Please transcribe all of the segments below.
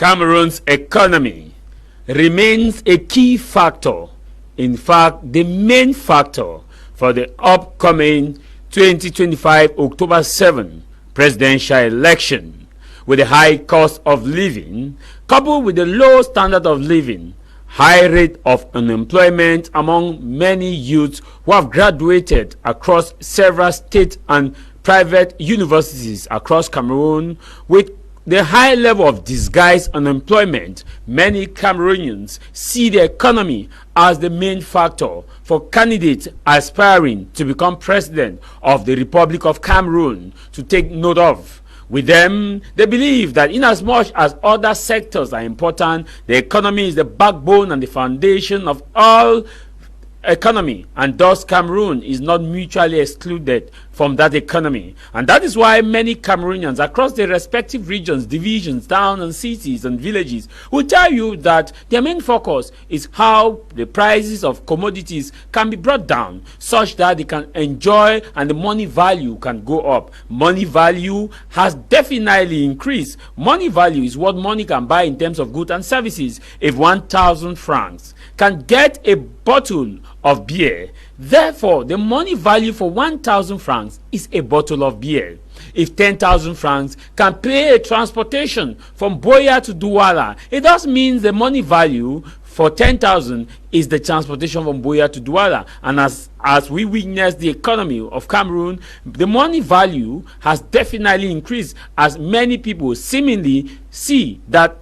Cameroon's economy remains a key factor, in fact, the main factor for the upcoming 2025 October 7 presidential election. With the high cost of living, coupled with the low standard of living, high rate of unemployment among many youths who have graduated across several state and private universities across Cameroon, with the high level of disguised unemployment, many Cameroonians see the economy as the main factor for candidates aspiring to become president of the Republic of Cameroon to take note of. With them, they believe that inasmuch as other sectors are important, the economy is the backbone and the foundation of all economy, and thus Cameroon is not mutually excluded from that economy. And that is why many Cameroonians across their respective regions, divisions, towns and cities and villages will tell you that their main focus is how the prices of commodities can be brought down such that they can enjoy and the money value can go up. Money value has definitely increased. Money value is what money can buy in terms of goods and services. If 1,000 francs can get a bottle of beer, therefore the money value for 1,000 francs is a bottle of beer. If 10,000 francs can pay a transportation from Boya to Douala, it does mean the money value for 10,000 is the transportation from Boya to Douala. And as we witness the economy of Cameroon, the money value has definitely increased, as many people seemingly see that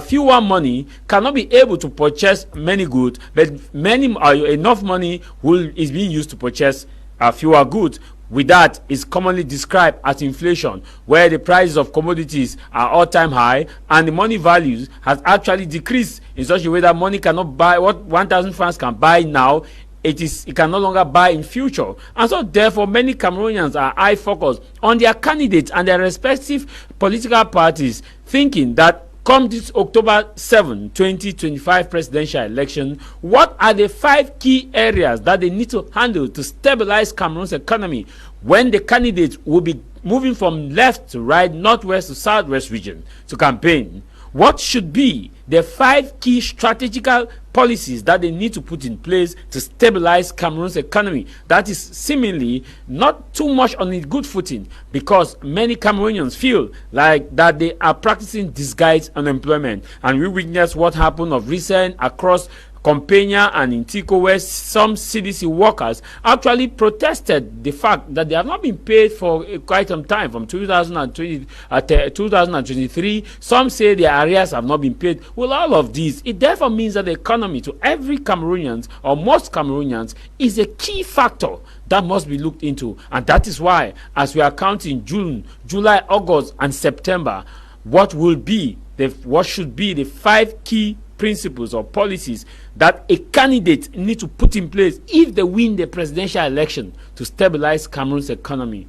fewer money cannot be able to purchase many goods, but enough money is being used to purchase fewer goods. With that is commonly described as inflation, where the prices of commodities are all-time high and the money values has actually decreased in such a way that money cannot buy what 1,000 francs can buy now. It can no longer buy in future. And so therefore many Cameroonians are high focused on their candidates and their respective political parties, thinking that come this October 7, 2025 presidential election, what are the 5 key areas that they need to handle to stabilize Cameroon's economy when the candidates will be moving from left to right, northwest to southwest region to campaign? What should be the 5 key strategical policies that they need to put in place to stabilize Cameroon's economy that is seemingly not too much on a good footing, because many Cameroonians feel like that they are practicing disguised unemployment? And we witnessed what happened of recent across Compania and in Tico, where some CDC workers actually protested the fact that they have not been paid for quite some time, from 2023. Some say their arrears have not been paid. Well, all of these, it therefore means that the economy to every Cameroonians, or most Cameroonians, is a key factor that must be looked into. And that is why, as we are counting June, July, August and September, what should be the 5 key principles or policies that a candidate need to put in place if they win the presidential election to stabilize Cameroon's economy.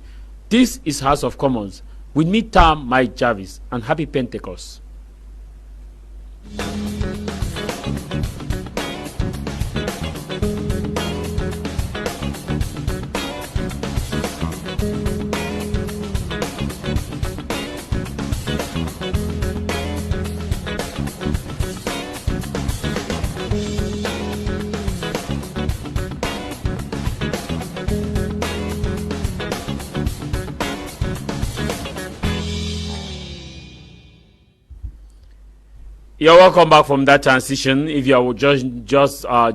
This is House of Commons with me, Tah Javis, and happy Pentecost. You're welcome back from that transition. If you are just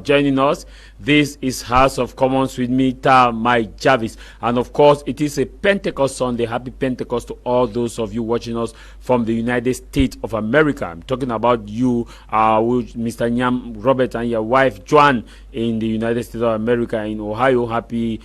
joining us, this is House of Commons with me, Tah Javis. And of course, it is a Pentecost Sunday. Happy Pentecost to all those of you watching us from the United States of America. I'm talking about you, Mr. Nyam Robert, and your wife, Joan, in the United States of America, in Ohio. Happy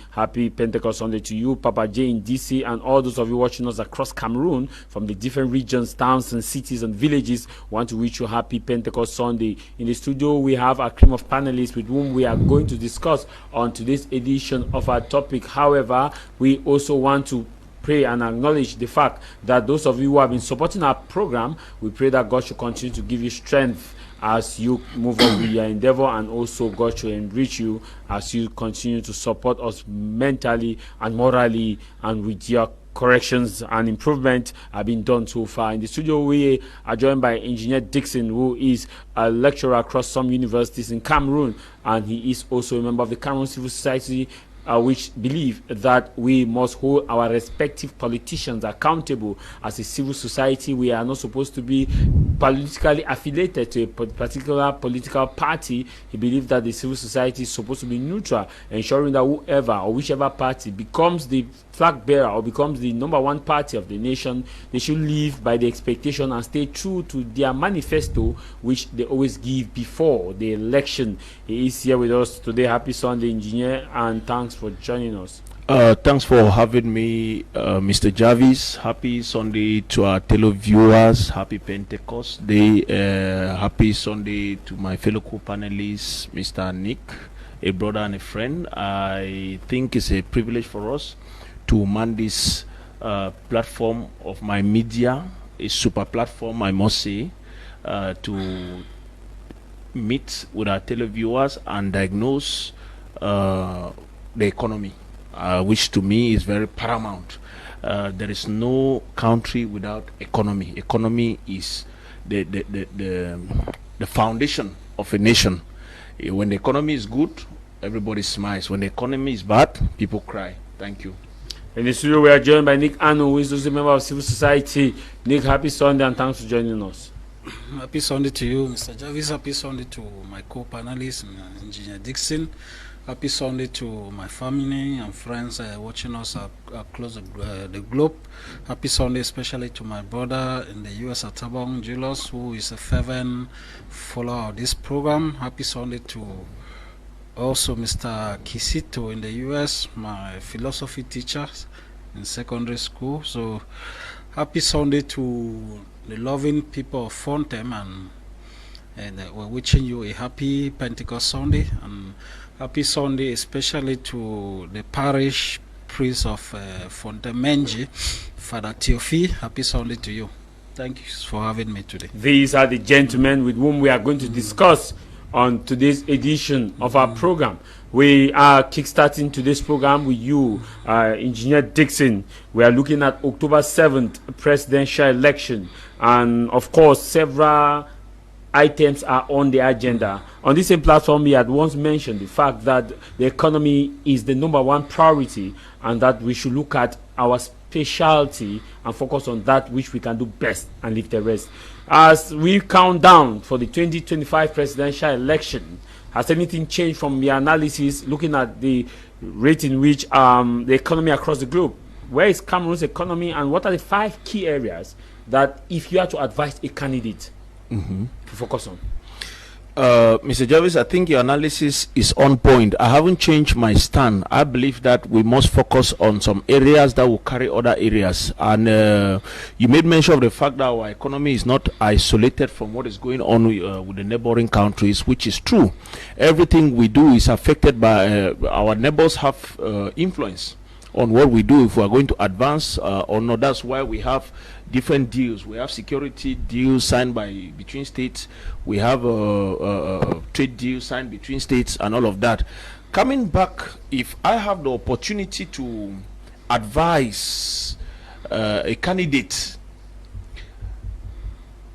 Pentecost Sunday to you, Papa J in DC, and all those of you watching us across Cameroon from the different regions, towns, and cities and villages. Want to wish you happy Pentecost Sunday. In the studio, we have a cream of panelists with whom we are going to discuss on today's edition of our topic. However, we also want to pray and acknowledge the fact that those of you who have been supporting our program, we pray that God should continue to give you strength as you move on with your endeavor, and also God should enrich you as you continue to support us mentally and morally and with your corrections and improvement have been done so far. In the studio, we are joined by Engineer Dixon, who is a lecturer across some universities in Cameroon, and he is also a member of the Cameroon Civil Society, which believe that we must hold our respective politicians accountable. As a civil society, we are not supposed to be politically affiliated to a particular political party. He believes that the civil society is supposed to be neutral, ensuring that whoever or whichever party becomes the flag bearer or becomes the #1 party of the nation, they should live by the expectation and stay true to their manifesto, which they always give before the election. He is here with us today. Happy Sunday, Engineer, and thanks for joining us. Thanks for having me, Mr. Javis. Happy Sunday to our televiewers. Happy Pentecost Day. Happy Sunday to my fellow co-panelists, Mr. Nick, a brother and a friend. I think it's a privilege for us to man this platform of my media, a super platform, I must say, to meet with our televiewers and diagnose the economy, which to me is very paramount. There is no country without economy. Economy is the foundation of a nation. When the economy is good, everybody smiles. When the economy is bad, people cry. Thank you. In the studio, we are joined by Nick Ano, who is also a member of civil society. Nick, happy Sunday and thanks for joining us. Happy Sunday to you, Mr. Javis. Happy Sunday to my co-panelists, Engineer Dixon. Happy Sunday to my family and friends watching us across the globe. Happy Sunday especially to my brother in the US at Tabong, Julius, who is a fervent follower of this program. Happy Sunday to also Mr. Kisito in the US, my philosophy teacher in secondary school. So happy Sunday to the loving people of Fontem, and we're wishing you a happy Pentecost Sunday, and happy Sunday especially to the parish priest of Fontemenji, Father Theophi. Happy Sunday to you. Thank you for having me today. These are the gentlemen with whom we are going to discuss on today's edition of our program. We are kickstarting today's program with you, Engineer Dixon. We are looking at October 7th presidential election, and of course several items are on the agenda. On this same platform, we had once mentioned the fact that the economy is the #1 priority, and that we should look at our specialty and focus on that which we can do best and leave the rest. As we count down for the 2025 presidential election, has anything changed from your analysis looking at the rate in which the economy across the globe? Where is Cameroon's economy, and what are the 5 key areas that if you had to advise a candidate to focus on? Mr. Jarvis, I think your analysis is on point. I haven't changed my stand. I believe that we must focus on some areas that will carry other areas. And you made mention of the fact that our economy is not isolated from what is going on with the neighboring countries, which is true. Everything we do is affected by our neighbors have influence on what we do if we are going to advance or not. That's why we have different deals. We have security deals signed between states. We have trade deals signed between states and all of that. Coming back, if I have the opportunity to advise a candidate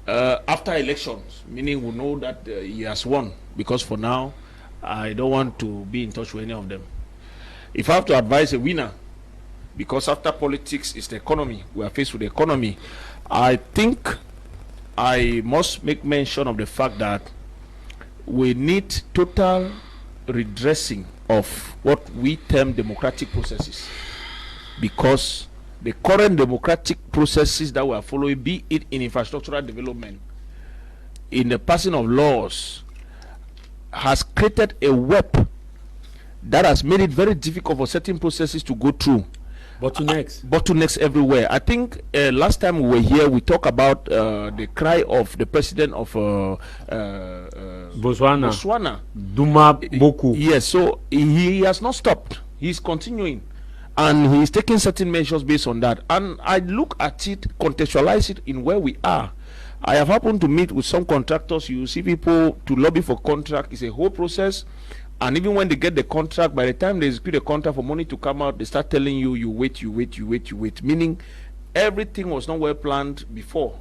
after elections, meaning we know that he has won, because for now I don't want to be in touch with any of them. If I have to advise a winner, because after politics is the economy, we are faced with the economy, I think I must make mention of the fact that we need total redressing of what we term democratic processes, because the current democratic processes that we are following, be it in infrastructural development, in the passing of laws, has created a web that has made it very difficult for certain processes to go through. Bottlenecks everywhere. I think last time we were here, we talked about the cry of the president of Botswana, Duma Boku. Yes, so he has not stopped. He's continuing, and he's taking certain measures based on that. And I look at it, contextualize it in where we are. I have happened to meet with some contractors. You see people to lobby for contract is a whole process. And even when they get the contract, by the time they execute the contract for money to come out, they start telling you, you wait, meaning everything was not well planned before.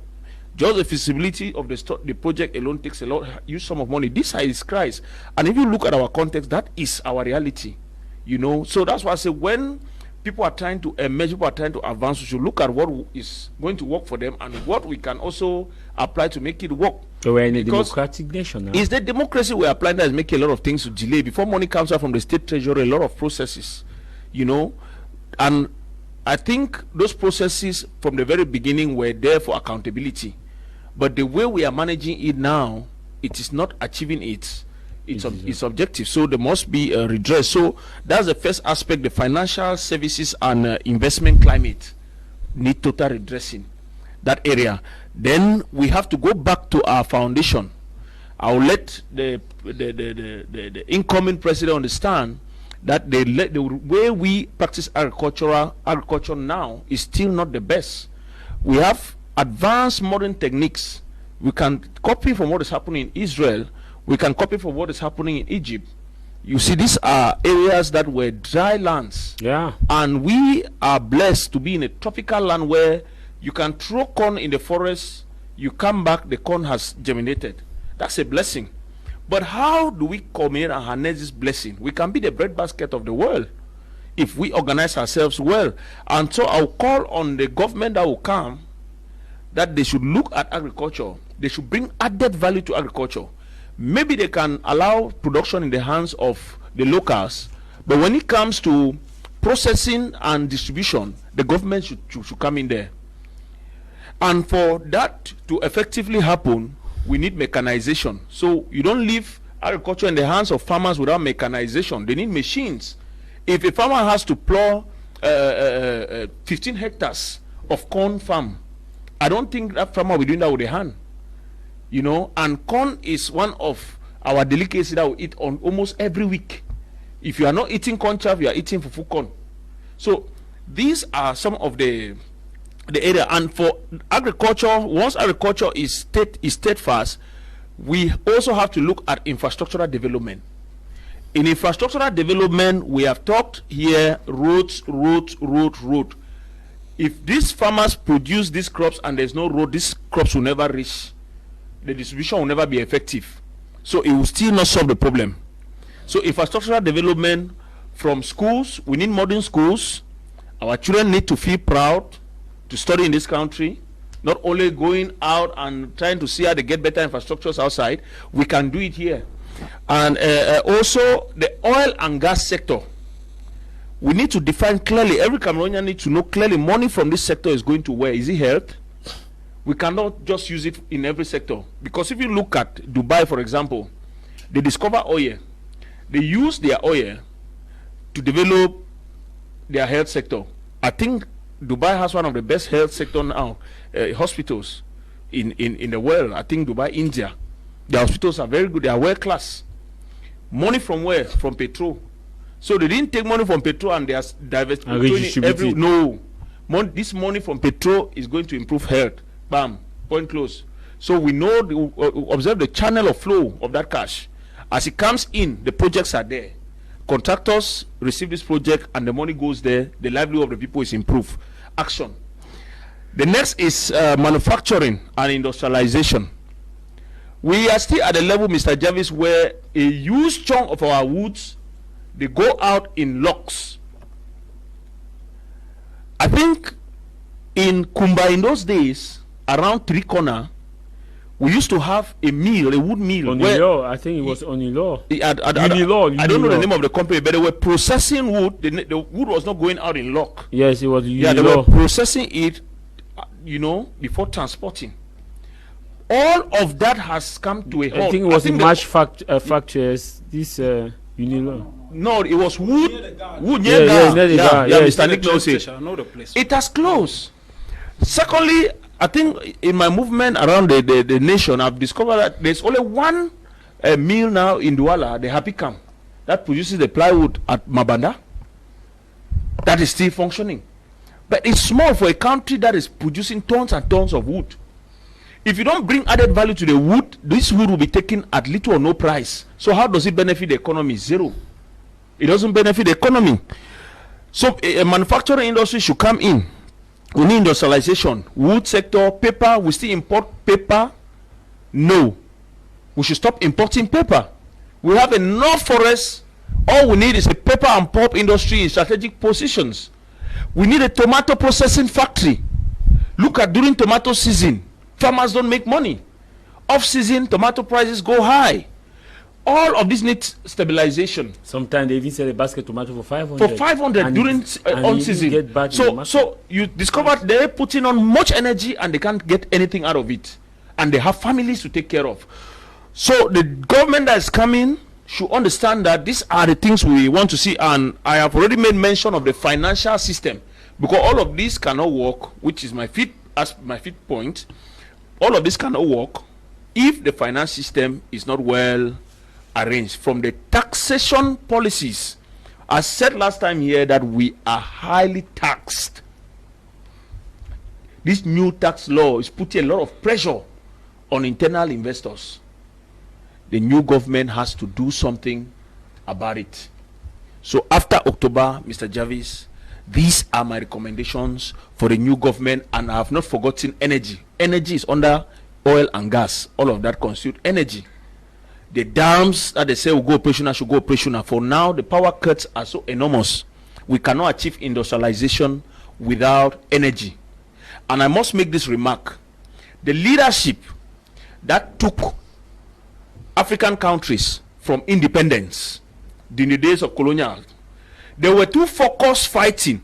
Just the feasibility of the project alone takes a lot, huge sum of money. This is Christ. And if you look at our context, that is our reality. You know, so that's why I say when people are trying to emerge, people are trying to advance, we should look at what is going to work for them and what we can also apply to make it work. So we're in a democratic nation now. It's the democracy we're applying that is making a lot of things to delay. Before money comes out from the state treasury, a lot of processes, you know, and I think those processes from the very beginning were there for accountability. But the way we are managing it now, it is not achieving its objective. So there must be a redress. So that's the first aspect. The financial services and investment climate need total redressing, that area. Then we have to go back to our foundation. I'll let the incoming president understand that the way we practice agriculture now is still not the best. We have advanced modern techniques. We can copy from what is happening in Israel. We can copy from what is happening in Egypt. You see, these are areas that were dry lands. Yeah. And we are blessed to be in a tropical land where you can throw corn in the forest, you come back, the corn has germinated. That's a blessing. But how do we come in and harness this blessing? We can be the breadbasket of the world if we organize ourselves well. And so I'll call on the government that will come that they should look at agriculture. They should bring added value to agriculture. Maybe they can allow production in the hands of the locals, but when it comes to processing and distribution, the government should come in there. And for that to effectively happen, we need mechanization. So you don't leave agriculture in the hands of farmers without mechanization. They need machines. If a farmer has to plow 15 hectares of corn farm, I don't think that farmer will be doing that with a hand. You know, and corn is one of our delicacies that we eat on almost every week. If you are not eating corn chaff, you are eating fufu corn. So these are some of the area. And for agriculture, once agriculture is steadfast, we also have to look at infrastructural development. In infrastructural development, we have talked here roads. If these farmers produce these crops and there's no road, these crops will never reach. The distribution will never be effective. So it will still not solve the problem. So infrastructural development from schools, we need modern schools. Our children need to feel proud to study in this country, not only going out and trying to see how they get better infrastructures outside. We can do it here. And also the oil and gas sector. We need to define clearly, every Cameroonian needs to know clearly money from this sector is going to where. Is it health? We cannot just use it in every sector. Because if you look at Dubai, for example, they discover oil. They use their oil to develop their health sector. I think Dubai has one of the best health sector now, hospitals in the world. I think Dubai, India, the hospitals are very good. They are world class. Money from where? From petrol. So they didn't take money from petrol and they are diversifying. No. This money from petrol is going to improve health. Bam, point close. So we know, observe the channel of flow of that cash. As it comes in, the projects are there. Contractors receive this project and the money goes there. The livelihood of the people is improved. Action. The next is manufacturing and industrialization. We are still at the level, Mr. Javis, where a huge chunk of our woods, they go out in logs. I think in Kumba in those days, around Three Corner, we used to have a mill, a wood mill. Onilo, I think it was Onilo. I don't know the name of the company, but they were processing wood. The wood was not going out in log. Yes, it was Unilo. Yeah, they were processing it, you know, before transporting. All of that has come to a halt. I think it was in March factories, this Unilo. No, it was wood. Wood near Mr. Nick knows it. It has closed. Secondly, I think in my movement around the nation, I've discovered that there's only one mill now in Douala, the Happy Camp, that produces the plywood at Mabanda. That is still functioning. But it's small for a country that is producing tons and tons of wood. If you don't bring added value to the wood, this wood will be taken at little or no price. So how does it benefit the economy? Zero. It doesn't benefit the economy. So a manufacturing industry should come in. We need industrialization. Wood sector, paper, we still import paper? No. We should stop importing paper. We have enough forests. All we need is a paper and pulp industry in strategic positions. We need a tomato processing factory. Look at during tomato season, farmers don't make money. Off season, tomato prices go high. All of this needs stabilization. Sometimes they even sell a basket of tomato for 500. For 500 during on season. So you discover they're putting on much energy and they can't get anything out of it. And they have families to take care of. So the government that is coming should understand that these are the things we want to see. And I have already made mention of the financial system. Because all of this cannot work, which is my fifth point. All of this cannot work if the finance system is not well arranged. From the taxation policies, I said last time here that we are highly taxed. This new tax law is putting a lot of pressure on internal investors. The new government has to do something about it. So after October, Mr. Javis, these are my recommendations for the new government, and I have not forgotten energy. Energy is under oil and gas. All of that constitute energy. The dams that they say will go operational should go operational. For now, the power cuts are so enormous. We cannot achieve industrialization without energy. And I must make this remark. The leadership that took African countries from independence in the days of colonial, they were too focused fighting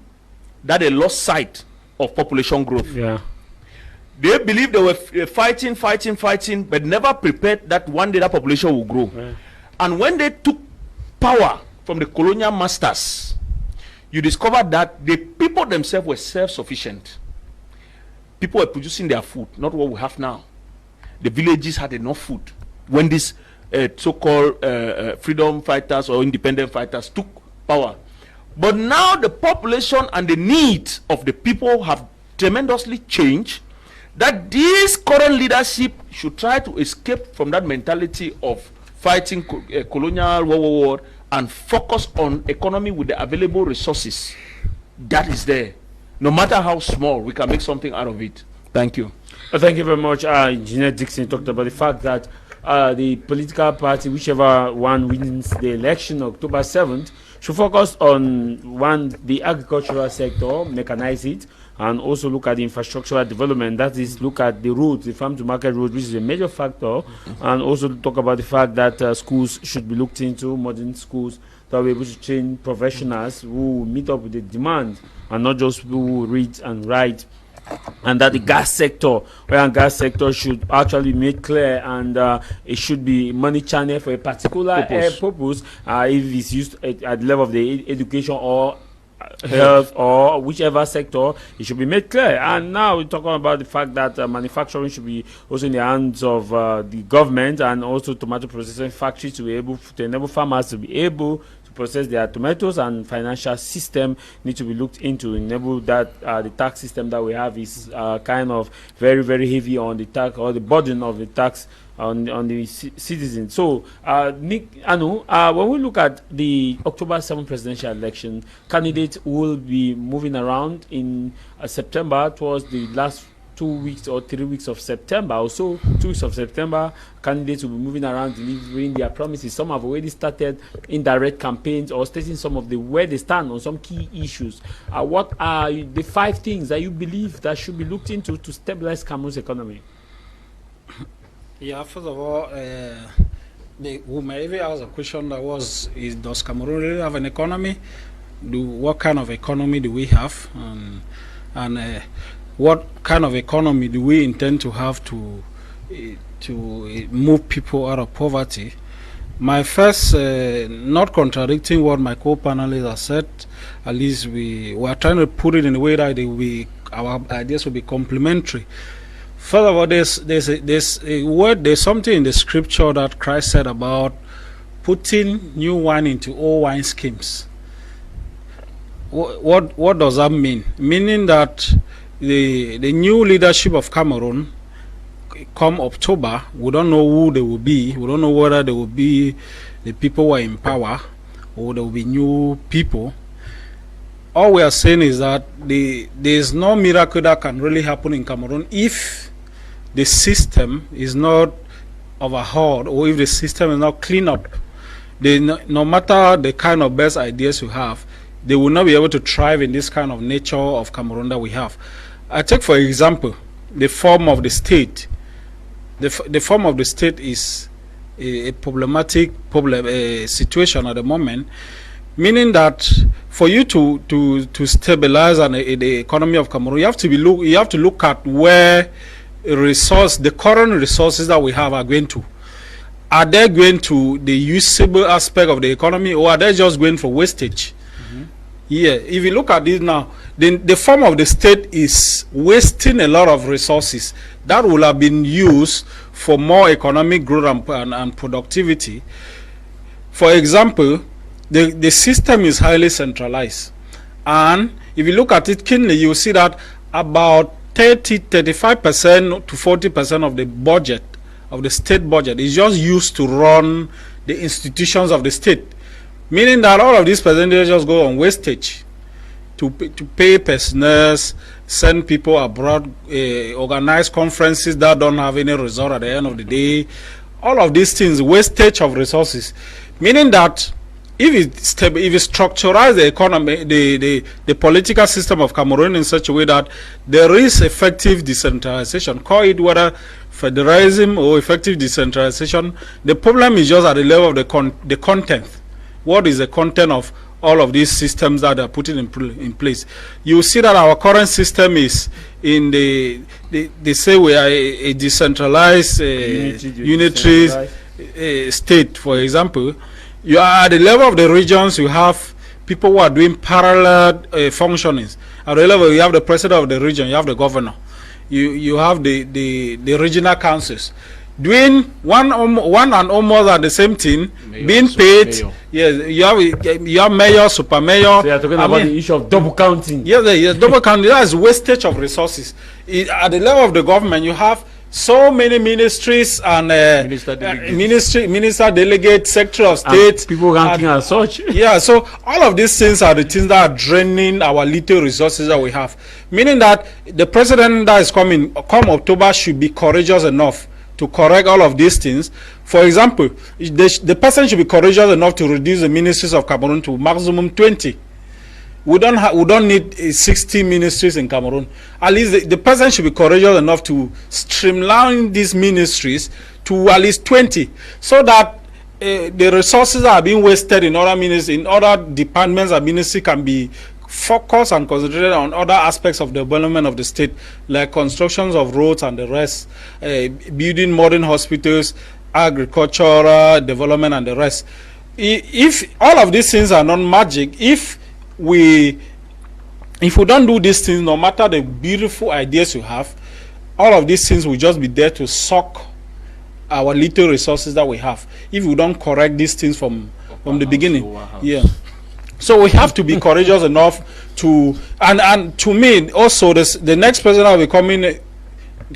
that they lost sight of population growth. Yeah. They believed they were fighting, but never prepared that one day that population will grow. Yeah. And when they took power from the colonial masters, you discovered that the people themselves were self-sufficient. People were producing their food, not what we have now. The villages had enough food. When these so-called freedom fighters or independent fighters took power. But now the population and the needs of the people have tremendously changed, that this current leadership should try to escape from that mentality of fighting colonial war and focus on economy with the available resources that is there. No matter how small, we can make something out of it. Thank you. Well, thank you very much. Engineer Dixon talked about the fact that the political party, whichever one wins the election October 7th, should focus on the agricultural sector, mechanize it, and also look at the infrastructural development. That is, look at the roads, the farm to market road, which is a major factor, and also talk about the fact that schools should be looked into, modern schools that will be able to train professionals who meet up with the demand and not just people who read and write. And that the gas sector, oil and gas sector, should actually be made clear, and it should be money channel for a particular purpose. If it's used at the level of the education or health or whichever sector, it should be made clear. And now we're talking about the fact that manufacturing should be also in the hands of the government, and also tomato processing factories to be able to enable farmers to be able process their tomatoes, and financial system need to be looked into, enable that the tax system that we have is kind of very, very heavy on the tax, or the burden of the tax on the citizens. So Nick, Anu, when we look at the October 7th presidential election, candidates will be moving around in September towards the last 2 weeks or 3 weeks of September, or so 2 weeks of September, candidates will be moving around delivering their promises. Some have already started indirect campaigns or stating some of the where they stand on some key issues. What are the 5 things that you believe that should be looked into to stabilize Cameroon's economy? Yeah, first of all, we may even ask a question that was: does Cameroon really have an economy? What kind of economy do we have? And what kind of economy do we intend to have to move people out of poverty? My first, not contradicting what my co-panelists have said, at least we are trying to put it in a way that our ideas will be complementary. First of all, there's a word, there's something in the scripture that Christ said about putting new wine into old wine skins. What does that mean? Meaning that the new leadership of Cameroon come October, we don't know who they will be. We don't know whether they will be the people who are in power or there will be new people. All we are saying is that there is no miracle that can really happen in Cameroon if the system is not overhauled or if the system is not cleaned up. No matter the kind of best ideas you have, they will not be able to thrive in this kind of nature of Cameroon that we have. I take, for example, the form of the state. The form of the state is a problematic situation at the moment, meaning that for you to stabilize the economy of Cameroon, you have to look at where the current resources that we have are going to. Are they going to the usable aspect of the economy, or are they just going for wastage? Yeah, if you look at this now, the form of the state is wasting a lot of resources that will have been used for more economic growth and productivity. For example, the system is highly centralized. And if you look at it keenly, you will see that about 35% to 40% of the budget, of the state budget, is just used to run the institutions of the state. Meaning that all of these percentages just go on wastage to pay personnel, send people abroad, organize conferences that don't have any result at the end of the day. All of these things, wastage of resources. Meaning that if it structurize the economy, the political system of Cameroon in such a way that there is effective decentralization, call it whether federalism or effective decentralization, the problem is just at the level of the content. What is the content of all of these systems that are put in place? You see that our current system is in they say we are a decentralized, unitary state. For example, you are at the level of the regions, you have people who are doing parallel functionings. At the level, you have the president of the region, you have the governor, you have the regional councils doing one and almost at the same thing, mayor, being paid. Mayor. Yes, you have mayor, super mayor. So you are talking about the issue of double counting. Yes, double counting. That is wastage of resources. At the level of the government, you have so many ministries and minister delegates, secretary of state, people ranking as such. Yeah, so all of these things are the things that are draining our little resources that we have. Meaning that the president that is come October should be courageous enough to correct all of these things. For example, the person should be courageous enough to reduce the ministries of Cameroon to maximum 20. We don't need 60 ministries in Cameroon. At least the person should be courageous enough to streamline these ministries to at least 20, so that the resources that are being wasted in other ministries, in other departments and ministries, can be focused and concentrated on other aspects of the development of the state, like constructions of roads and the rest, building modern hospitals, agricultural development and the rest. If all of these things are not magic, if we don't do these things, no matter the beautiful ideas you have, all of these things will just be there to suck our little resources that we have, if we don't correct these things from the beginning. Yeah. So we have to be courageous enough to, and to me also, the next president will be coming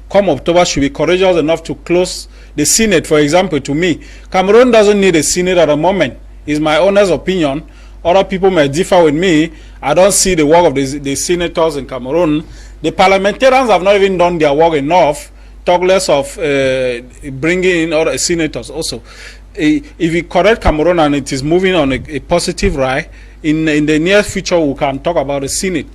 come October should be courageous enough to close the Senate. For example, to me, Cameroon doesn't need a Senate at the moment. Is my honest opinion. Other people may differ with me. I don't see the work of the senators in Cameroon. The parliamentarians have not even done their work enough, talk less of bringing in other senators also. If we correct Cameroon and it is moving on a positive ride, in the near future we can talk about the Senate.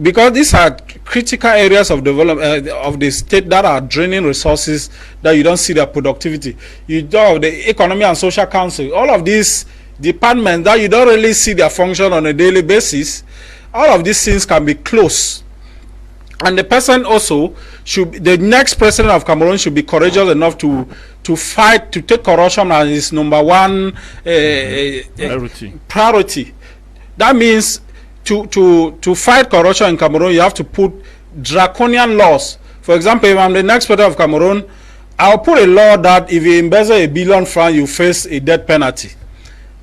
Because these are critical areas of development of the state that are draining resources that you don't see their productivity. You don't have the Economy and Social Council, all of these departments that you don't really see their function on a daily basis. All of these things can be closed. And the person also the next president of Cameroon should be courageous enough to fight, to take corruption as his number one priority. That means to fight corruption in Cameroon, you have to put draconian laws. For example, if I'm the next president of Cameroon, I'll put a law that if you embezzle $1 billion, you face a death penalty.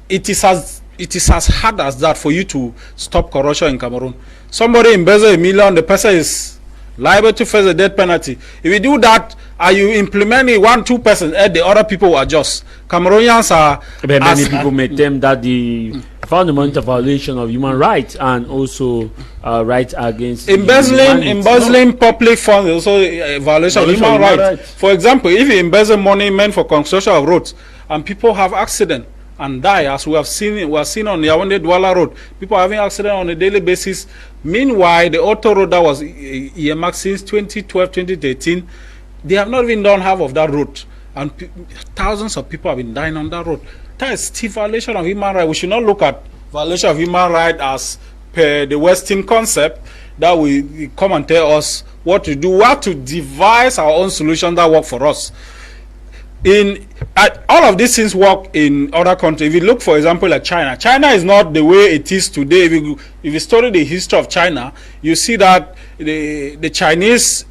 It is as hard as that for you to stop corruption in Cameroon. Somebody embezzle $1 million, the person is liable to face a death penalty. If you do that, Are you implementing 1-2%? The other people will adjust. Cameroonians are. But many people may term that the fundamental violation of human rights and also rights against embezzling public funds is also a violation of human rights. For example, if you embezzle money meant for construction of roads and people have accident and die, as we have seen on the Yaoundé Douala Road, people are having accident on a daily basis. Meanwhile, the auto road that was earmarked since 2012, 2013, they have not even done half of that road, and thousands of people have been dying on that road. That is still violation of human rights. We should not look at violation of human rights as per the Western concept that we come and tell us what to do. We have to devise our own solution that work for us. All of these things work in other countries. If you look, for example, at China, China is not the way it is today. If you study the history of China, you see that the Chinese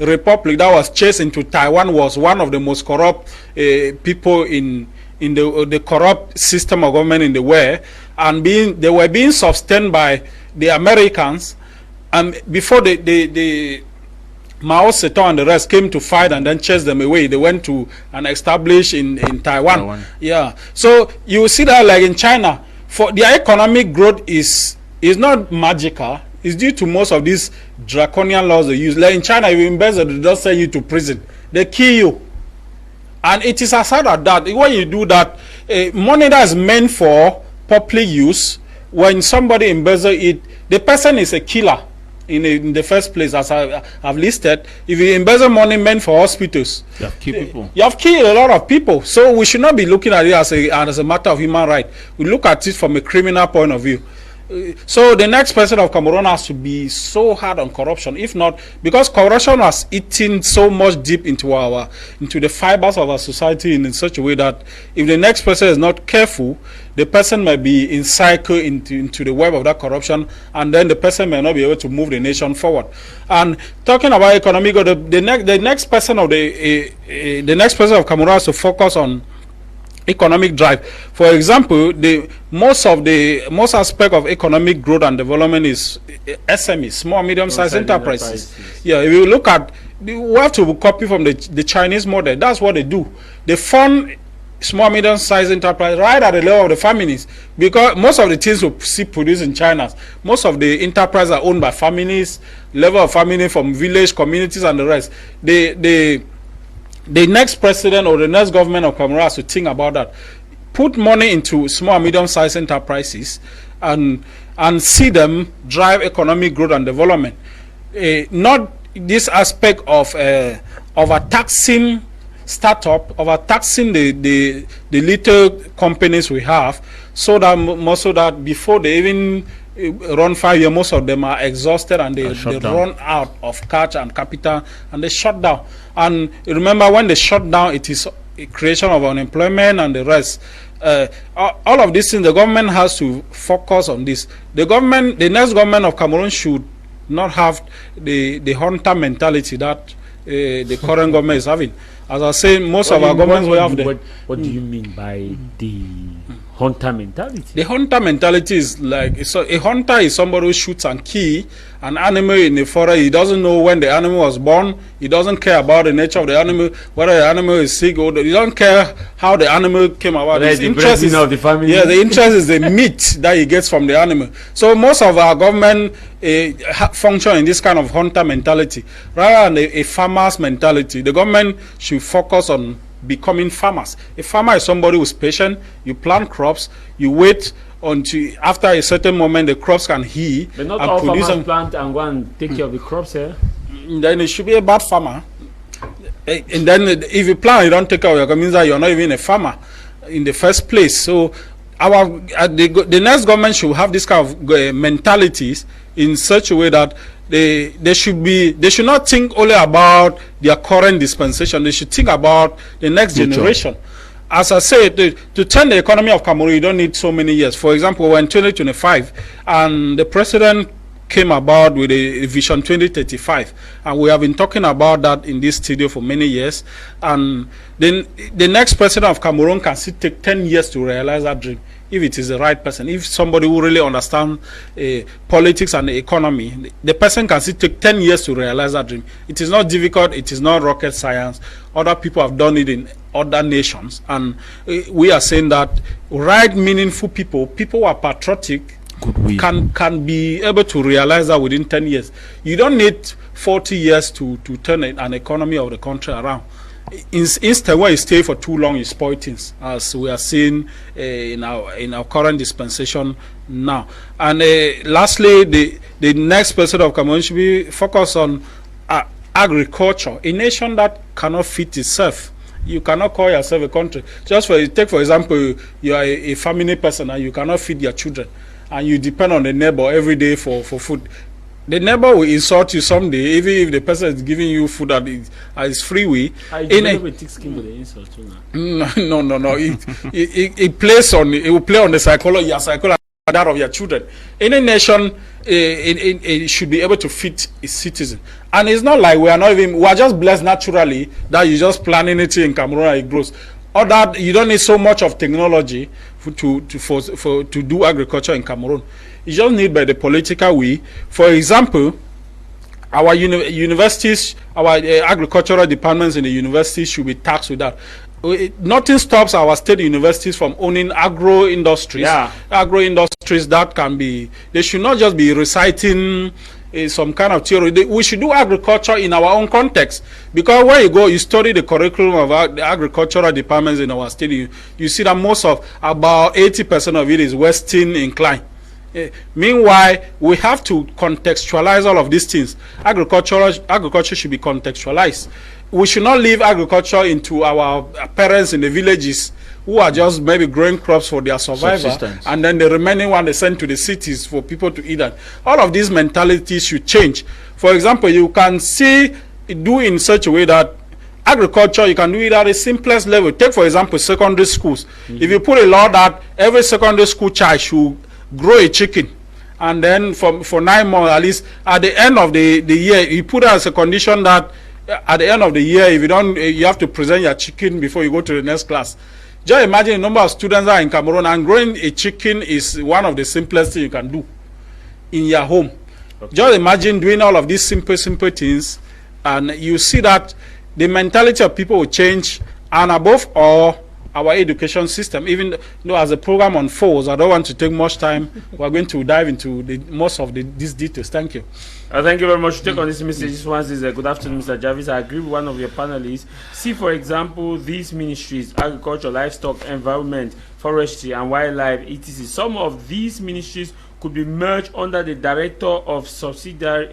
Republic that was chased into Taiwan was one of the most corrupt people in the corrupt system of government in the world, and they were being sustained by the Americans, and before the Mao Zedong and the rest came to fight and then chase them away. They went to and established in Taiwan. Yeah. So you see that, like in China, for their economic growth is not magical. It's due to most of these draconian laws they use. Like in China, if you embezzle, they don't send you to prison. They kill you. And it is aside of that, when you do that, money that is meant for public use, when somebody embezzles it, the person is a killer. In the first place, as I've listed, if you embezzle money meant for hospitals, you have killed people. You have killed a lot of people. So we should not be looking at it as a matter of human right. We look at it from a criminal point of view. So the next president of Cameroon has to be so hard on corruption. If not, because corruption has eaten so much deep into the fibers of our society in such a way that if the next president is not careful, the person might be encircled into the web of that corruption, and then the person may not be able to move the nation forward. And talking about economic, the next person of Cameroon has to focus on economic drive. For example, most aspect of economic growth and development is SMEs, small medium-sized enterprises. Yeah, if you look at, we have to copy from the Chinese model. That's what they do. They fund small medium-sized enterprise right at the level of the families, because most of the things we see produced in China, most of the enterprises are owned by families, level of family from village communities and the rest. The next president or the next government of Cameroon has to think about that. Put money into small and medium-sized enterprises and see them drive economic growth and development. Not this aspect of taxing startup, taxing the little companies we have, so that before they even run 5 years, most of them are exhausted and they run out of cash and capital and they shut down. And remember, when they shut down, it is a creation of unemployment and the rest. All of these things, the government has to focus on this. The next government of Cameroon should not have the hunter mentality that the current government is having. As I say, most of our governments will have the. What do you mean by the hunter mentality? The hunter mentality is like, a hunter is somebody who shoots and kills an animal in the forest. He doesn't know when the animal was born. He doesn't care about the nature of the animal, whether the animal is sick or he doesn't care how the animal came about. His interest is of the family. Yeah, the interest is the meat that he gets from the animal. So most of our government function in this kind of hunter mentality rather than a farmer's mentality. The government should focus on becoming farmers. A farmer is somebody who's patient. You plant crops, you wait until after a certain moment the crops can heal. But not all farmers plant and go and take care of the crops here. Then it should be a bad farmer. And then if you plant, you don't take care of your crops, means that you're not even a farmer in the first place. So the next government should have this kind of mentalities in such a way that they should not think only about their current dispensation. They should think about the next generation. As I said, to turn the economy of Cameroon, you don't need so many years. For example, we're in 2025, and the president came about with a vision 2035, and we have been talking about that in this studio for many years. And then the next president of Cameroon can still take 10 years to realize that dream. if it is the right person, if somebody who really understands politics and the economy, the person can still take 10 years to realize that dream. It is not difficult, it is not rocket science. Other people have done it in other nations, and we are saying that right meaningful people who are patriotic, can be able to realize that within 10 years. You don't need 40 years to turn an economy of the country around. Instead, when you stay for too long, you spoil things, as we are seeing in our current dispensation now. And lastly, the next president of Cameroon should be focused on agriculture. A nation that cannot feed itself, you cannot call yourself a country. Take for example, you are a family person and you cannot feed your children, and you depend on the neighbor every day for food. The neighbor will insult you someday, even if the person is giving you food at his free will. No. It plays on. It will play on the psychology, your psychology, that of your children. Any nation, it should be able to feed its citizens. And it's not like we are just blessed naturally that you just plant anything in Cameroon and it grows. Or that you don't need so much of technology to do agriculture in Cameroon. You just need by the political will. For example, our universities, our agricultural departments in the universities should be taxed with that. Nothing stops our state universities from owning agro industries. Yeah. Agro industries that can be, they should not just be reciting some kind of theory. We should do agriculture in our own context, because when you go, you study the curriculum of the agricultural departments in our state, you see that about 80% of it is Western inclined. Meanwhile, we have to contextualize all of these things. Agriculture should be contextualized. We should not leave agriculture into our parents in the villages who are just maybe growing crops for their survival, and then the remaining one they send to the cities for people to eat that. All of these mentalities should change. For example, you can do in such a way that agriculture, you can do it at the simplest level. Take, for example, secondary schools. If you put a law that every secondary school child should grow a chicken, and then for 9 months at least, at the end of the year, you put as a condition that at the end of the year, if you don't, you have to present your chicken before you go to the next class. Just imagine the number of students that are in Cameroon, and growing a chicken is one of the simplest things you can do in your home. Okay. Just imagine doing all of these simple things, and you see that the mentality of people will change, and above all, our education system. Even though as the program unfolds, I don't want to take much time. We're going to dive into most of these details. Thank you. Thank you very much. Take on this message. This one is good afternoon, Mr. Javis. I agree with one of your panelists. See, for example, these ministries: agriculture, livestock, environment, forestry, and wildlife, etc. Some of these ministries could be merged under the director of subsidiary,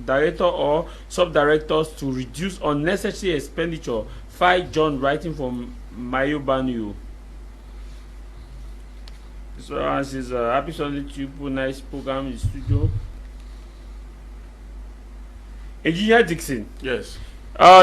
director or sub-directors to reduce unnecessary expenditure. 5 John, writing from Mayobanu. So as is happy Sunday to you, nice program in the studio. Engineer Dixon. Yes.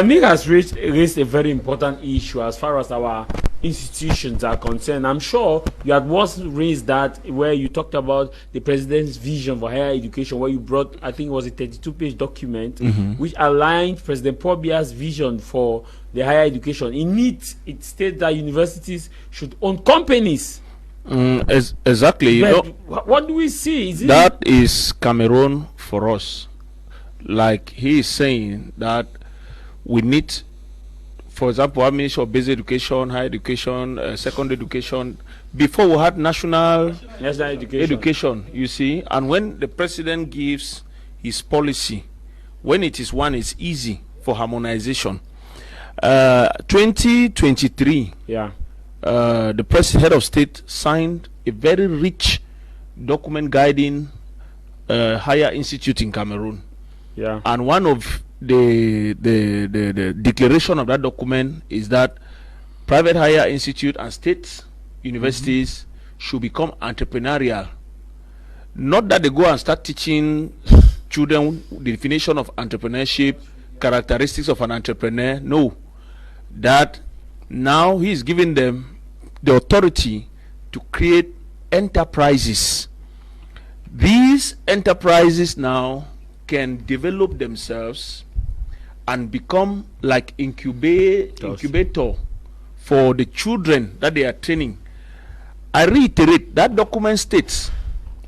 Nick has raised a very important issue as far as our institutions are concerned. I'm sure you had once raised that, where you talked about the president's vision for higher education, where you brought, I think it was a 32-page document, which aligned President Paul Biya's vision for the higher education. In it states that universities should own companies. Exactly. What do we see? That is Cameroon for us. Like he is saying that we need, for example, our Ministry of Basic Education, Higher Education, Secondary Education. Before we had national education, you see. And when the president gives his policy, when it is one, it's easy for harmonization. 2023, the head of state signed a very rich document guiding higher institute in Cameroon. Yeah. And one of the declaration of that document is that private higher institute and state universities should become entrepreneurial. Not that they go and start teaching children the definition of entrepreneurship, characteristics of an entrepreneur. No. That now he is giving them the authority to create enterprises. These enterprises now can develop themselves and become like incubator for the children that they are training. I reiterate, that document states,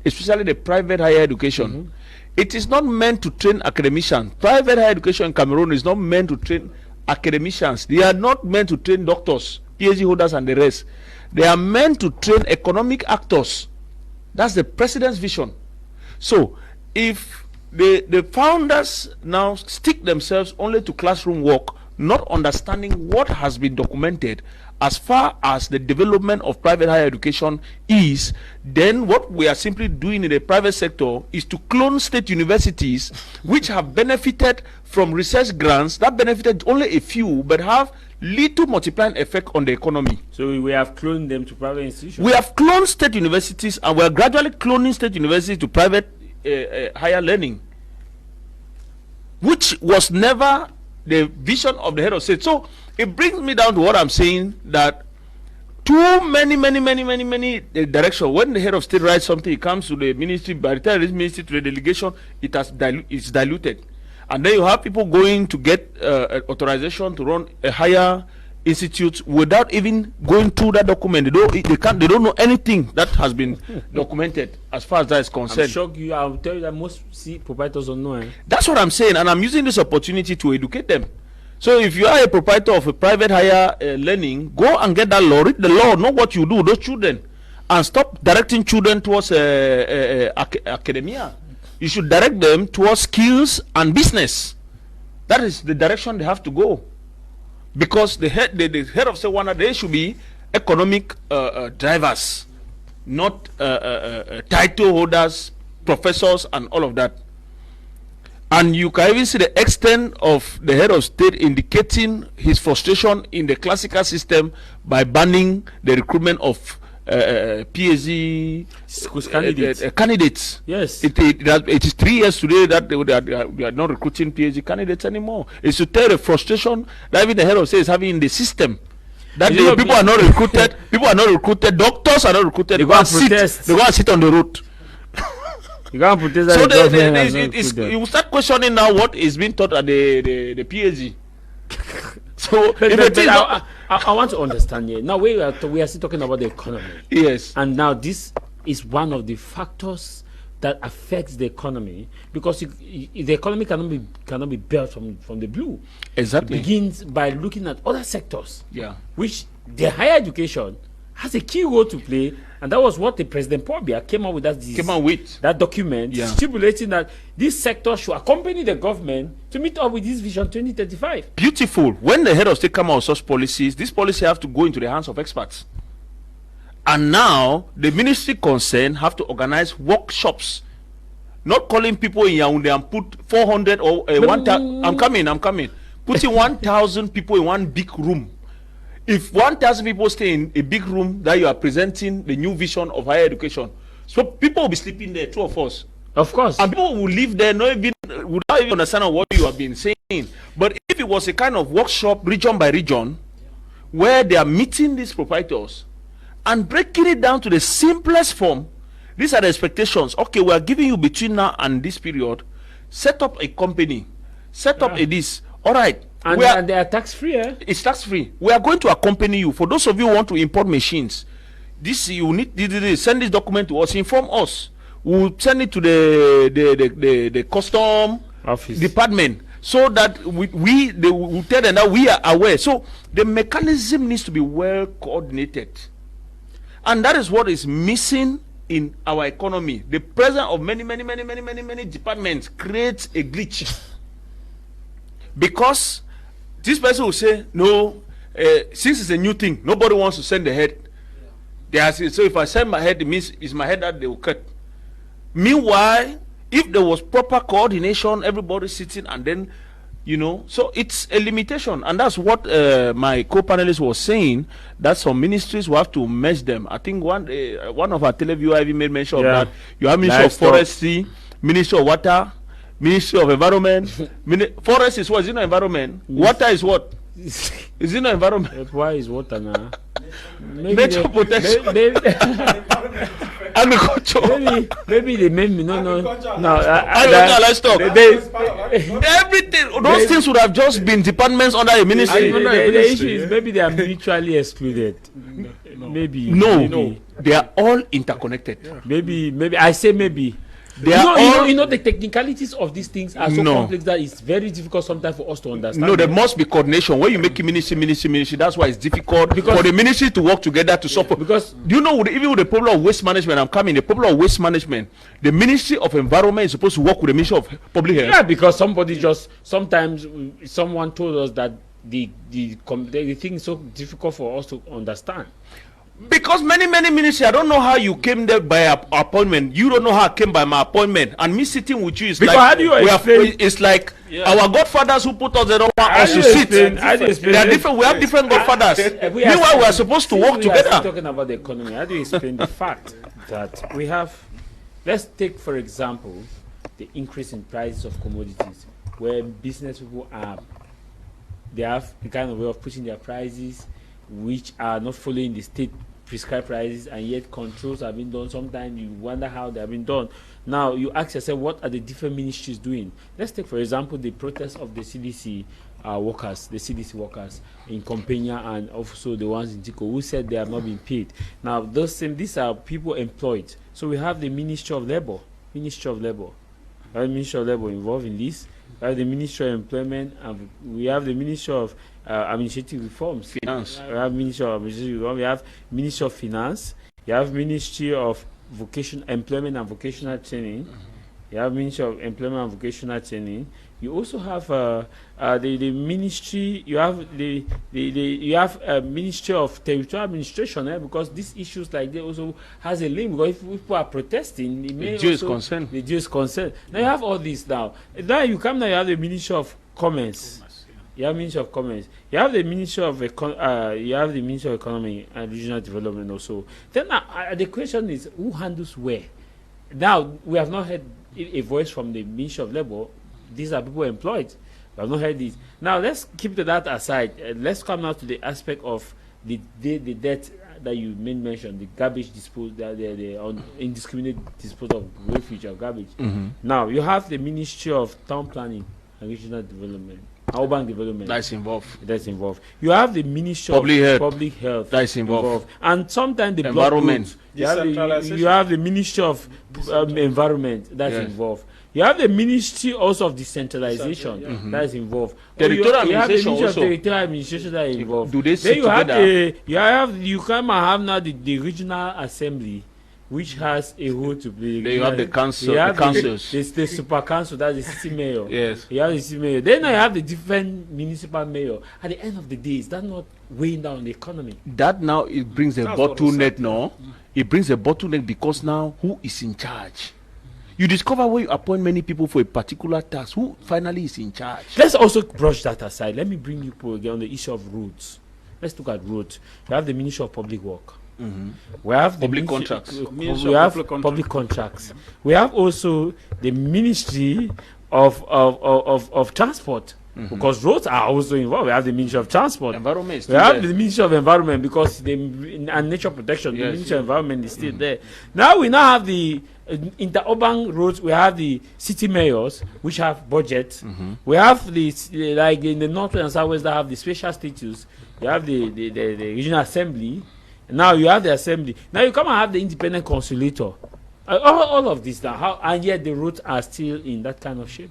especially the private higher education, it is not meant to train academicians. Private higher education in Cameroon is not meant to train academicians. They are not meant to train doctors, PhD holders, and the rest. They are meant to train economic actors. That's the president's vision. So, if the founders now stick themselves only to classroom work, not understanding what has been documented as far as the development of private higher education is, then what we are simply doing in the private sector is to clone state universities which have benefited from research grants that benefited only a few but have little multiplying effect on the economy. So we have cloned them to private institutions. We have cloned state universities, and we are gradually cloning state universities to private higher learning, which was never the vision of the head of state. So it brings me down to what I'm saying, that too many directions. When the head of state writes something, it comes to the ministry. By the time it reaches ministry to the delegation, it's diluted, and then you have people going to get authorization to run a higher institute without even going through that document. They don't know anything that has been documented as far as that is concerned. I'm shocked you. I'll tell you that most proprietors don't know. That's what I'm saying, and I'm using this opportunity to educate them. So if you are a proprietor of a private higher learning, go and get that law, read the law, know what you do, those children, and stop directing children towards academia. You should direct them towards skills and business. That is the direction they have to go. Because the head of state wanted they should be economic drivers, not title holders, professors, and all of that. And you can even see the extent of the head of state indicating his frustration in the classical system by banning the recruitment of PhD candidates. Yes. It is 3 years today that we are not recruiting PhD candidates anymore. It's to tell the frustration that even the head of state is having in the system. That people are not recruited. People are not recruited. Doctors are not recruited. They go and sit on the road. You can't protest. So you start questioning now what is being taught at the PhD. So I want to understand here. Now we are still talking about the economy. Yes. And now this is one of the factors that affects the economy, because the economy cannot be built from the blue. Exactly. It begins by looking at other sectors. Yeah. Which the higher education has a key role to play, and that was what the President Paul Biya came out with that document, stipulating that this sector should accompany the government to meet up with this Vision 2035. Beautiful. When the head of state come out with such policies, this policy have to go into the hands of experts. And now the ministry concerned have to organize workshops, not calling people in Yaoundé and put 400 or 1,000. I'm coming. Putting 1,000 people in one big room. If 1,000 people stay in a big room that you are presenting the new vision of higher education, so people will be sleeping there, 2 of us. Of course. And people will live there without even understanding what you have been saying. But if it was a kind of workshop, region by region, where they are meeting these proprietors and breaking it down to the simplest form, these are the expectations. Okay, we are giving you between now and this period, set up a company, set up a this. All right. And they are tax-free, eh? It's tax-free. We are going to accompany you. For those of you who want to import machines, you need send this document to us, inform us. We'll send it to the custom office department, so that they will tell them that we are aware. So the mechanism needs to be well coordinated. And that is what is missing in our economy. The presence of many departments creates a glitch. Because this person will say, no, since it's a new thing, nobody wants to send the head. So if I send my head, it means it's my head that they will cut. Meanwhile, if there was proper coordination, everybody sitting, and then, so it's a limitation. And that's what my co-panelist was saying, that some ministries will have to merge them. I think one of our televiewers even made mention of that. You have Ministry of Forestry, Ministry of Water, Ministry of Environment. Forest is what? Is it not environment? Water is what? Is it not environment? Why is water now? Nature protection. Agriculture. Maybe they made me no. Let's talk. Everything, those things would have just been departments under a ministry. The issue is maybe they are mutually excluded. Maybe. No. They are all interconnected. Yeah. Maybe I say maybe. They are all, you know, the technicalities of these things are so complex that it's very difficult sometimes for us to understand. No, there must be coordination. When you make a ministry, that's why it's difficult for the ministry to work together to support. Because do you know, even with the problem of waste management, the problem of waste management, the Ministry of Environment is supposed to work with the Ministry of Public Health. Yeah, because sometimes someone told us that the thing is so difficult for us to understand. Because many ministries, I don't know how you came there by appointment. You don't know how I came by my appointment. And me sitting with you is because like, how do you explain? It's like our godfathers who put us there don't want us to sit. They are different. We have different godfathers. Meanwhile, we are supposed to work together. Talking about the economy, how do you explain the fact that we have? Let's take, for example, the increase in prices of commodities, where business people they have the kind of way of pushing their prices, which are not following the state prescribed prices, and yet controls have been done. Sometimes you wonder how they have been done. Now you ask yourself, what are the different ministries doing? Let's take, for example, the protest of the CDC workers, the CDC workers in Compania, and also the ones in Tico, who said they have not been paid. Now these are people employed. So we have the Ministry of Labor. We have the Ministry of Labor involved in this. We have the Ministry of Employment, and we have the Ministry of Administrative Reforms. Finance. We have Ministry of Administrative Reform. We have Ministry of Finance. You have Ministry of Employment and Vocational Training. You have Ministry of Employment and Vocational Training. You also have the ministry. You have the Ministry of Territorial Administration, because these issues like they also has a link. Because if people are protesting, it may the Jew is concerned. The Jew is concerned. Now you have all this now. Now you come now. You have the Ministry of Commerce. You have Ministry of Commerce. You have the Ministry of Economy and Regional Development also. Then the question is, who handles where? Now we have not heard a voice from the Ministry of Labor. These are people employed. We have not heard this. Now let's keep that aside. Let's come now to the aspect of the debt that you mentioned, the garbage disposal, the indiscriminate disposal of refuse or garbage. Now you have the Ministry of Town Planning and Regional Development. Urban development. That's involved. You have the Ministry of Public Health. That's involved. And sometimes the environment. You have the Ministry of Environment. That's involved. You have the Ministry also of Decentralization. That is involved. Territorial you have the Ministry also. of Territorial Administration that is involved. Do they sit then you together? You come and have now the Regional Assembly, which has a role to play. Then you have the council, the councils. The super council, that's the city mayor. Yes. You have the city mayor. Then I have the different municipal mayor. At the end of the day, is that not weighing down the economy? That now it brings a bottleneck. No, it brings a bottleneck because now who is in charge? You discover when you appoint many people for a particular task, who finally is in charge? Let's also brush that aside. Let me bring you again on the issue of roads. Let's look at roads. We have the Ministry of Public Work. We have the public contracts. We have public contracts. We have also the Ministry of Transport, because roads are also involved. We have the Ministry of Transport. Environment. We have the Ministry of Environment, because and nature protection. The Ministry of Environment is still there. Now we have the interurban roads. We have the city mayors, which have budget. We have the like in the north and southwest that have the special status. You have the regional assembly. Now you have the assembly. Now you come and have the independent consulator. All of this now, and yet the roads are still in that kind of shape.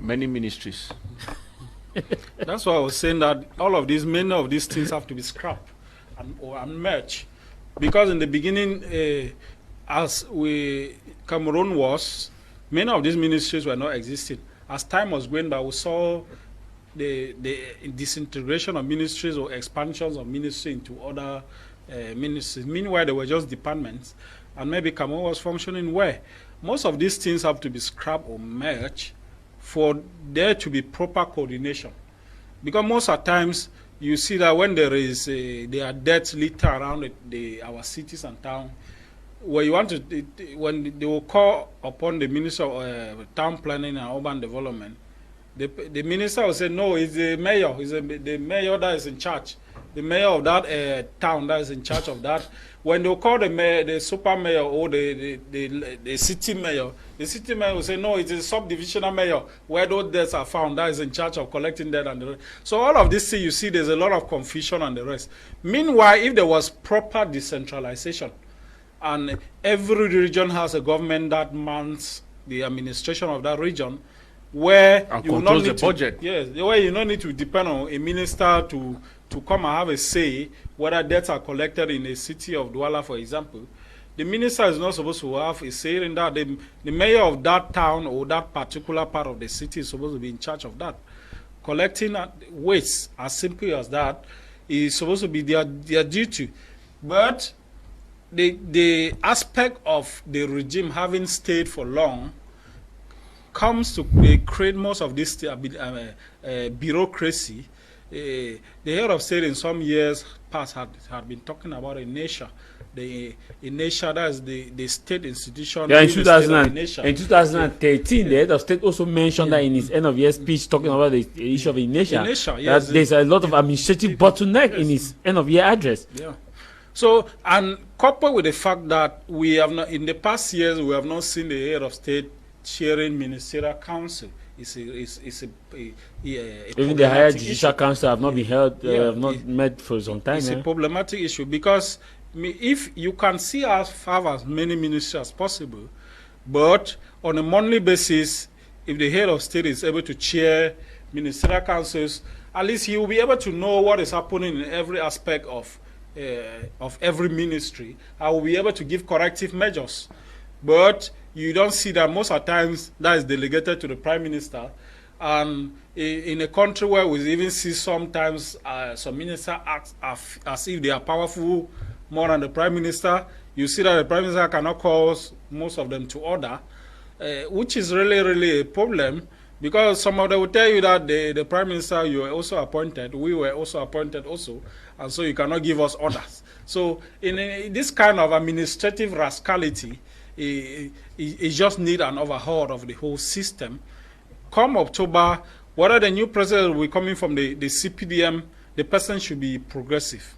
Many ministries. That's why I was saying that many of these things have to be scrapped and merged, because in the beginning, Cameroon was, many of these ministries were not existing. As time was going by, we saw the disintegration of ministries or expansions of ministry into other ministries. Meanwhile, they were just departments, and maybe Cameroon was functioning well. Most of these things have to be scrapped or merged for there to be proper coordination, because most of the times you see that when there are debts littered around our cities and towns, where you want to, when they will call upon the Minister of Town Planning and Urban Development, The minister will say, no, it's the mayor. It's the mayor that is in charge. The mayor of that town that is in charge of that. When they call the mayor, the super mayor or the city mayor will say, no, it is a subdivisional mayor where those debts are found that is in charge of collecting debt and the rest. So all of this, you see, there's a lot of confusion and the rest. Meanwhile, if there was proper decentralization and every region has a government that mans the administration of that region, where and you will not need the budget. Yes, where you don't need to depend on a minister to come and have a say whether debts are collected in a city of Douala, for example. The minister is not supposed to have a say in that. The mayor of that town or that particular part of the city is supposed to be in charge of that. Collecting waste, as simple as that, is supposed to be their duty. But the aspect of the regime having stayed for long comes to create most of this bureaucracy. The head of state in some years past had been talking about a nation. A nation, that is the state institution. Yeah, in 2013, the head of state also mentioned that in his end of year speech, talking about the issue of a nation. Yes, that there's a lot of administrative bottleneck in his end of year address. Yeah. So, and coupled with the fact that we have not, in the past years, we have not seen the head of state chairing ministerial council. Even the higher judicial council have not been held, have not met for some time. It's a problematic issue because if you can see us have as many ministers as possible, but on a monthly basis, if the head of state is able to chair ministerial councils, at least he will be able to know what is happening in every aspect of every ministry. I will be able to give corrective measures. But you don't see that most of the times that is delegated to the prime minister. And in a country where we even see sometimes some ministers act as if they are powerful more than the prime minister, you see that the prime minister cannot call most of them to order, which is really a problem, because some of them will tell you that the prime minister, you were also appointed, we were also appointed also, and so you cannot give us orders. So in this kind of administrative rascality, it just need an overhaul of the whole system. Come October, whether the new president will be coming from the CPDM, the person should be progressive.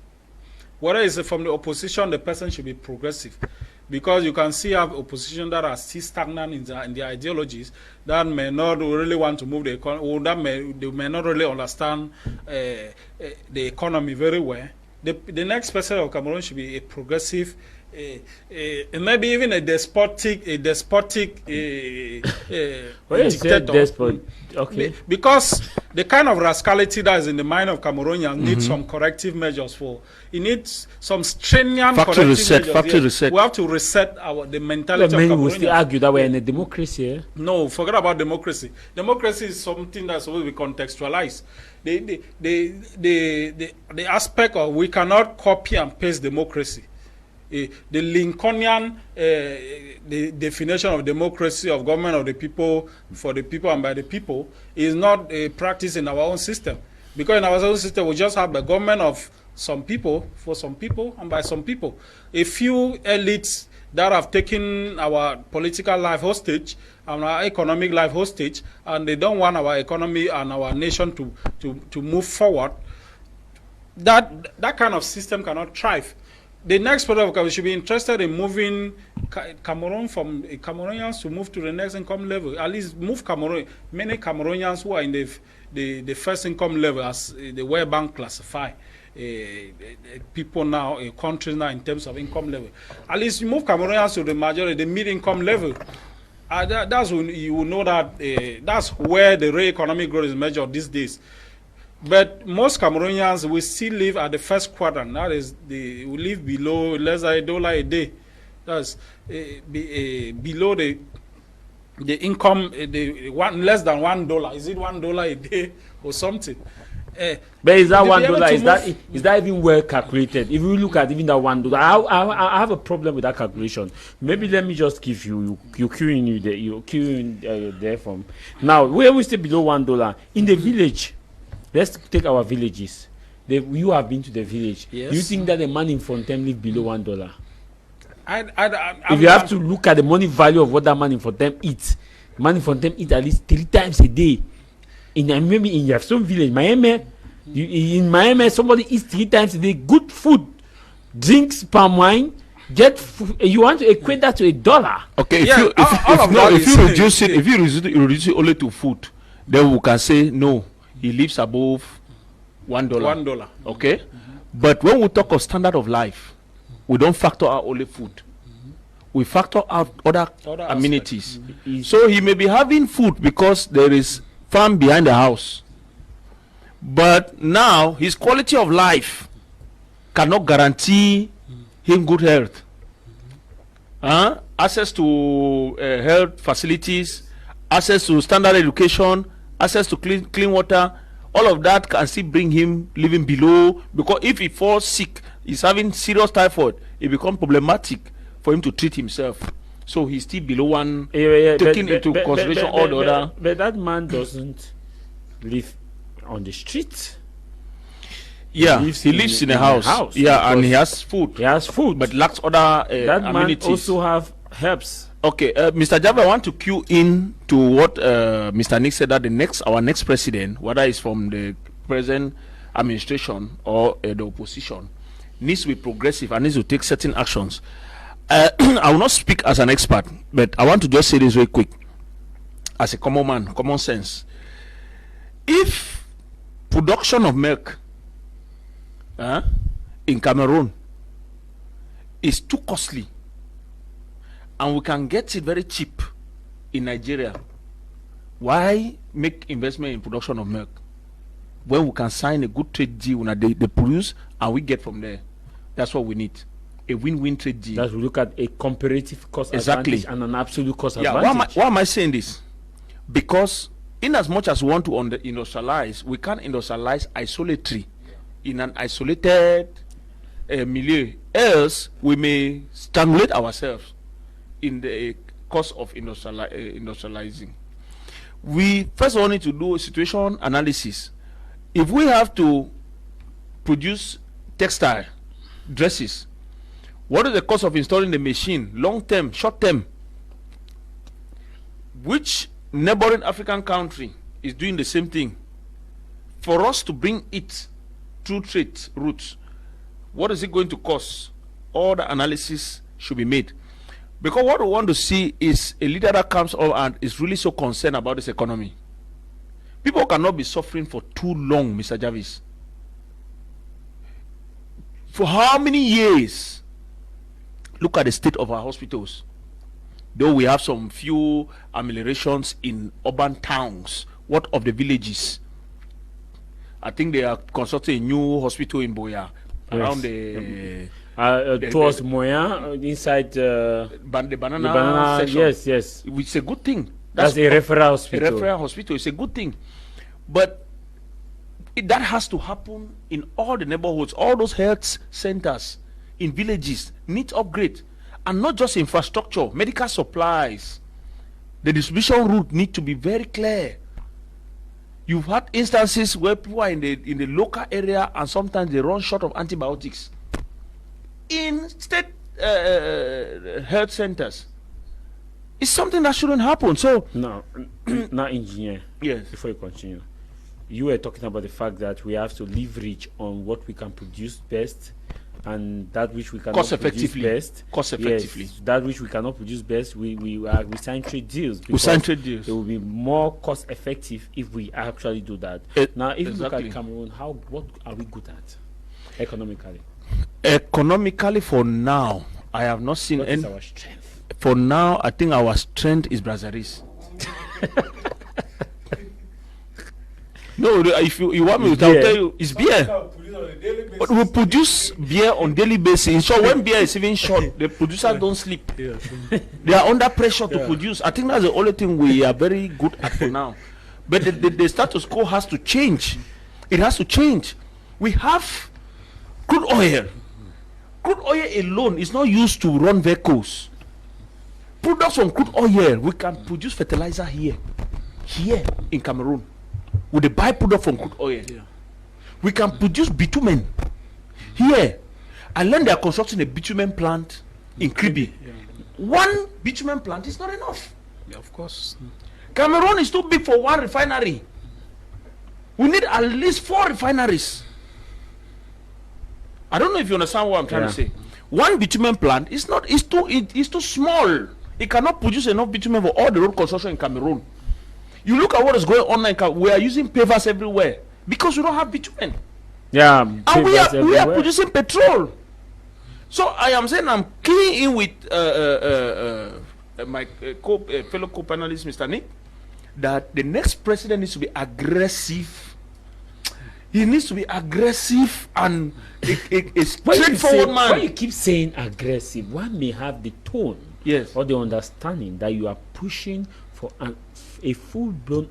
Whether it's from the opposition, the person should be progressive. Because you can see have opposition that are still stagnant in their ideologies, that may not really want to move the economy, or that they may not really understand the economy very well. The next president of Cameroon should be a progressive, maybe even a despotic dictator. Okay. Because the kind of rascality that is in the mind of Cameroonians needs some corrective measures for. It needs some stringent factory reset. We have to reset the mentality of Many Cameroonians. will still argue that we're in a democracy. No, forget about democracy. Democracy is something that's supposed to be contextualized. The aspect of we cannot copy and paste democracy. The Lincolnian the definition of democracy, of government of the people, for the people and by the people, is not a practice in our own system. Because in our own system, we just have the government of some people, for some people, and by some people. A few elites that have taken our political life hostage and our economic life hostage, and they don't want our economy and our nation to move forward. That kind of system cannot thrive. The next president of Cameroon should be interested in moving Cameroon from Cameroonians to move to the next income level. At least move Cameroon. Many Cameroonians who are in the first income level, as the World Bank classify people now, countries now in terms of income level. At least you move Cameroonians to the majority, the mid-income level. That's when you will know that that's where the real economic growth is measured these days. But most Cameroonians will still live at the first quadrant. That is, they will live below less than $1 a day. That's below the income, less than $1. Is it $1 a day or something? But is that $1? Is that even well calculated? If you look at even that $1, I have a problem with that calculation. Maybe let me just give you queuing there from now. Where we stay below $1 in the village. Let's take our villages. You have been to the village. Yes. Do you think that a man in Fontem lives below $1? If you have to look at the money value of what that man in Fontem eats, man in Fontem eats at least 3 times a day. maybe in some village, Miami, in Miami, somebody eats 3 times a day, good food, drinks palm wine, you want to equate that to $1. Okay, if you reduce it only to food, then we can say no, he lives above $1. $1. Okay, but when we talk of standard of life, we don't factor out only food. We factor out other amenities. So he may be having food because there is farm behind the house, but now his quality of life cannot guarantee him good health. Access to health facilities, access to standard education, access to clean water, all of that can still bring him living below, because if he falls sick, he's having serious typhoid, it becomes problematic for him to treat himself. So he's still below one, taking into consideration all the other. But that man doesn't live on the street. Yeah, he lives in a house. Yeah, and he has food. He has food, but lacks other that amenities. Man also have herbs. Okay, Mr. Javis, I want to cue in to what Mr. Nick said, that our next president, whether it's from the present administration or the opposition, needs to be progressive and needs to take certain actions. I will not speak as an expert, but I want to just say this very quick, as a common man, common sense. If production of milk in Cameroon is too costly, and we can get it very cheap in Nigeria, why make investment in production of milk when we can sign a good trade deal when they produce and we get from there? That's what we need. A win-win trade deal. That we look at a comparative cost advantage and an absolute cost advantage. Why am I saying this? Because in as much as we want to industrialize, we can't industrialize isolately in an isolated milieu. Else, we may strangulate ourselves in the course of industrializing. We first of all need to do a situation analysis. If we have to produce textile, dresses, what is the cost of installing the machine, long term, short term? Which neighboring African country is doing the same thing? For us to bring it through trade routes, what is it going to cost? All the analysis should be made. Because what we want to see is a leader that comes up and is really so concerned about this economy. People cannot be suffering for too long, Mr. Javis. For how many years? Look at the state of our hospitals. Though we have some few ameliorations in urban towns, what of the villages? I think they are constructing a new hospital in Boya, around towards Moya, inside the banana section. Yes. Which is a good thing. That's a referral hospital. A referral hospital is a good thing. But that has to happen in all the neighborhoods, all those health centers in villages need upgrade, and not just infrastructure, medical supplies. The distribution route need to be very clear. You've had instances where people are in the local area and sometimes they run short of antibiotics in state health centers. It's something that shouldn't happen. So now engineer, yes, before you continue, you were talking about the fact that we have to leverage on what we can produce best, and that which we cannot produce best. Cost effectively. Yes, that which we cannot produce best, we sign trade deals. We sign trade deals. It will be more cost effective if we actually do that. Now, if you look at Cameroon, what are we good at economically? Economically, for now, I have not seen any. What is our strength? For now, I think our strength is brasseries. No, if you want me to tell you, it's beer. But we produce beer on daily basis. So when beer is even short, the producers don't sleep. They are under pressure to produce. I think that's the only thing we are very good at for now. But the status quo has to change. It has to change. We have crude oil. Crude oil alone is not used to run vehicles. Products from crude oil, we can produce fertilizer here in Cameroon, with the byproduct from crude oil. We can produce bitumen here. And then they are constructing a bitumen plant in Kribi. One bitumen plant is not enough. Of course. Cameroon is too big for one refinery. We need at least 4 refineries. I don't know if you understand what I'm trying to say. One bitumen plant is not, it's too small. It cannot produce enough bitumen for all the road construction in Cameroon. You look at what is going on in Cameroon. We are using pavers everywhere because we don't have bitumen. Yeah, and we are producing petrol. So I am saying I'm keying in with my fellow co-panelist, Mr. Nick, that the next president needs to be aggressive. He needs to be aggressive and a straightforward man. Why you keep saying aggressive? One may have the tone, yes, or the understanding that you are pushing for a full-blown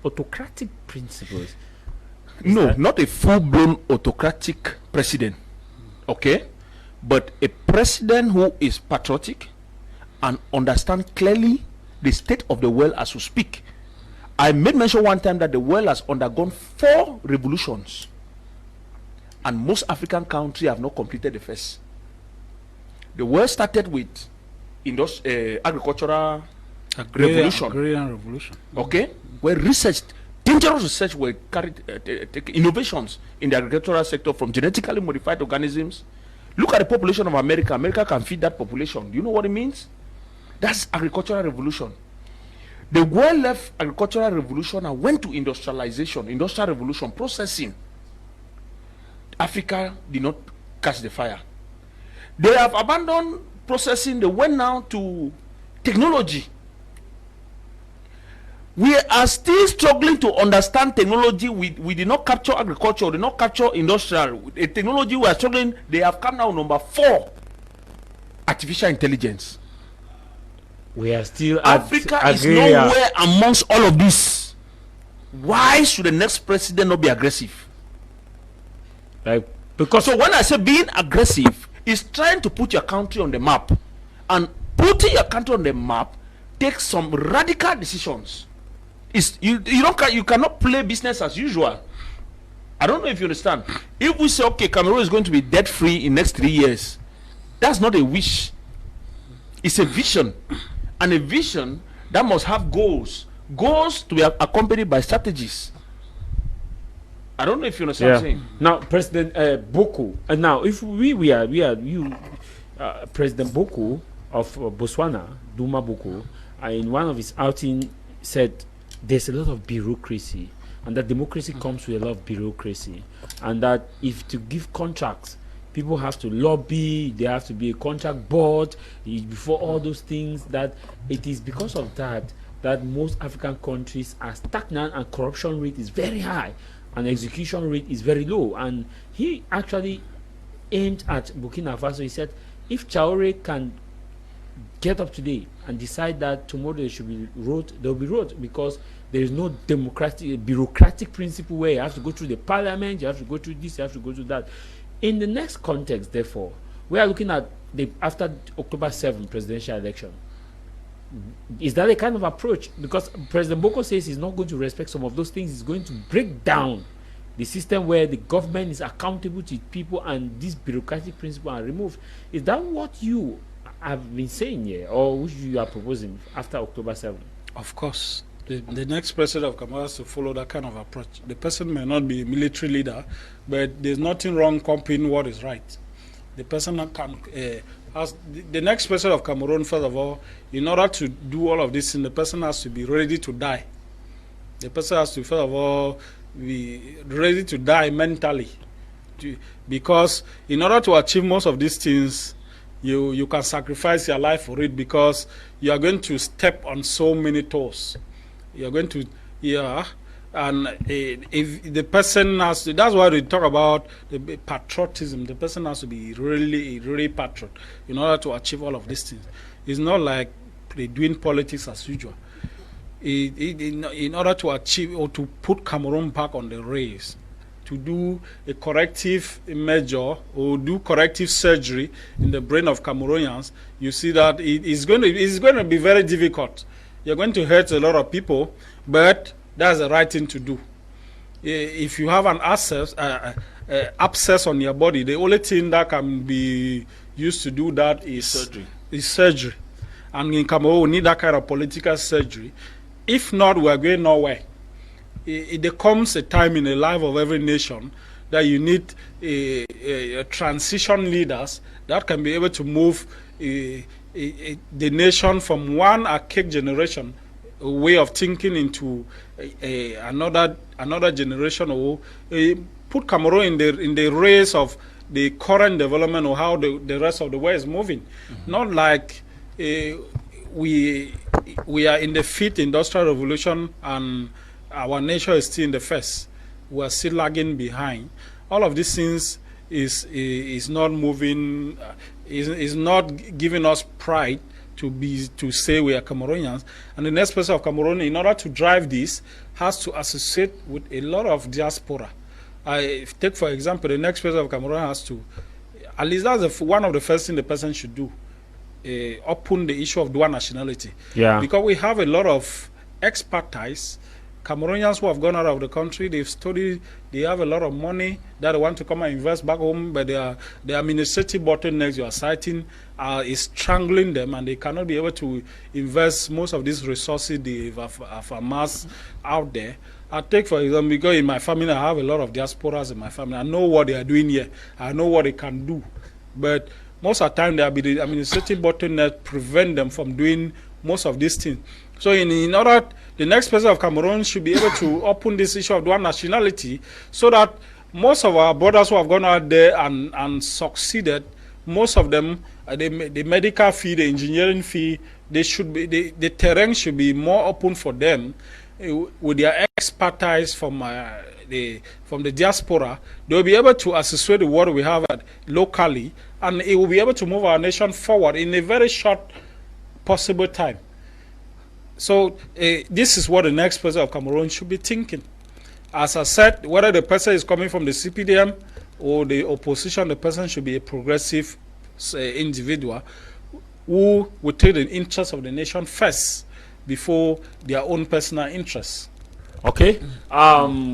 autocratic principles. No, not a full-blown autocratic president, okay, but a president who is patriotic and understands clearly the state of the world as we speak. I made mention one time that the world has undergone 4 revolutions, and most African countries have not completed the first. The world started with agricultural revolution. Agrarian revolution. Okay, where dangerous research were carried, innovations in the agricultural sector from genetically modified organisms. Look at the population of America. America can feed that population. Do you know what it means? That's agricultural revolution. The world left agricultural revolution and went to industrialization, industrial revolution, processing. Africa did not catch the fire. They have abandoned processing. They went now to technology. We are still struggling to understand technology. We did not capture agriculture, we did not capture industrial. A technology we are struggling. They have come now number 4, artificial intelligence. We are still Africa is nowhere amongst all of this. Why should the next president not be aggressive? Because so when I say being aggressive, is trying to put your country on the map, and putting your country on the map takes some radical decisions. You cannot play business as usual. I don't know if you understand. If we say, okay, Cameroon is going to be debt free in next 3 years, that's not a wish. It's a vision. And a vision that must have goals to be accompanied by strategies. I don't know if you understand what I'm saying. Now, President Boko, and now if President Boko of Botswana, Duma Boko, in one of his outings said there's a lot of bureaucracy, and that democracy comes with a lot of bureaucracy, and that if to give contracts, people have to lobby, there have to be a contract board before all those things, that it is because of that most African countries are stagnant and corruption rate is very high and execution rate is very low. And he actually aimed at Burkina Faso. He said if Traoré can get up today and decide that tomorrow there should be road, there will be road, because there is no bureaucratic principle where you have to go through the parliament, you have to go through this, you have to go through that. In the next context, therefore, we are looking at after October 7 presidential election. Is that a kind of approach? Because President Boko says he's not going to respect some of those things. He's going to break down the system where the government is accountable to people and these bureaucratic principles are removed. Is that what you have been saying here, or which you are proposing after October 7? Of course. The next president of Cameroon has to follow that kind of approach. The person may not be a military leader, but there's nothing wrong copying what is right. The person can, the next president of Cameroon, first of all, in order to do all of this, the person has to be ready to die. The person has to, first of all, be ready to die mentally. Because in order to achieve most of these things, you can sacrifice your life for it, because you are going to step on so many toes. You're going to, and if the person has to, that's why we talk about the patriotism. The person has to be really patriot in order to achieve all of these things. It's not like they're doing politics as usual. In order to achieve or to put Cameroon back on the race, to do a corrective measure or do corrective surgery in the brain of Cameroonians, you see that it's going to be very difficult. You're going to hurt a lot of people, but that's the right thing to do. If you have an abscess on your body, the only thing that can be used to do that is surgery. And in Cameroon, we need that kind of political surgery. If not, we are going nowhere. there comes a time in the life of every nation that you need a transition leaders that can be able to move the nation from one archaic generation way of thinking into another generation, or put Cameroon in the race of the current development or how the rest of the world is moving. Not like we are in the fifth industrial revolution and our nation is still in the first. We are still lagging behind. All of these things is not moving, is not giving us pride to say we are Cameroonians. And the next person of Cameroon, in order to drive this, has to associate with a lot of diaspora. I take, for example, the next person of Cameroon has to, at least that's one of the first things the person should do, open the issue of dual nationality. Yeah. Because we have a lot of expertise. Cameroonians who have gone out of the country, they've studied, they have a lot of money that they want to come and invest back home, but the administrative bottlenecks you are citing is strangling them, and they cannot be able to invest most of these resources they have amassed out there. I take, for example, because in my family, I have a lot of diasporas in my family. I know what they are doing here. I know what they can do. But most of the time, the administrative bottleneck prevent them from doing most of these things. So in order, the next person of Cameroon should be able to open this issue of dual nationality so that most of our brothers who have gone out there and succeeded, most of them, the medical fee, the engineering fee, they should be, the terrain should be more open for them with their expertise from the diaspora. They will be able to associate with what we have locally, and it will be able to move our nation forward in a very short possible time. So this is what the next person of Cameroon should be thinking. As I said, whether the person is coming from the CPDM or the opposition, the person should be a progressive individual who will take the interests of the nation first before their own personal interests. Okay,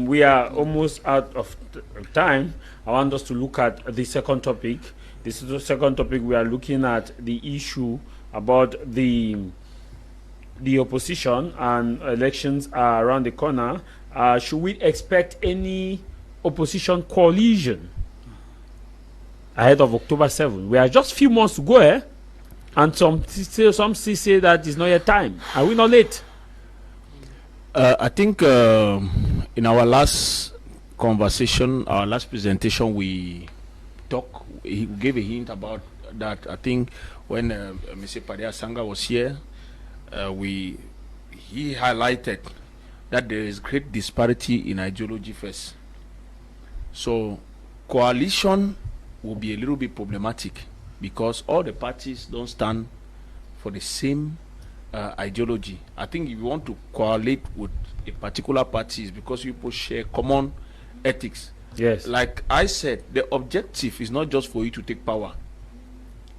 we are almost out of time. I want us to look at the second topic. This is the second topic. We are looking at the issue about the opposition, and elections are around the corner. Should we expect any opposition coalition ahead of October 7? We are just a few months to go, and some still say that it's not yet time. Are we not late? I think in our last conversation, our last presentation, we gave a hint about that. I think when Mr. Padea Sanga was here, he highlighted that there is great disparity in ideology first. So coalition will be a little bit problematic because all the parties don't stand for the same ideology. I think if you want to coalesce with a particular party, is because people share common ethics. Yes. Like I said, the objective is not just for you to take power.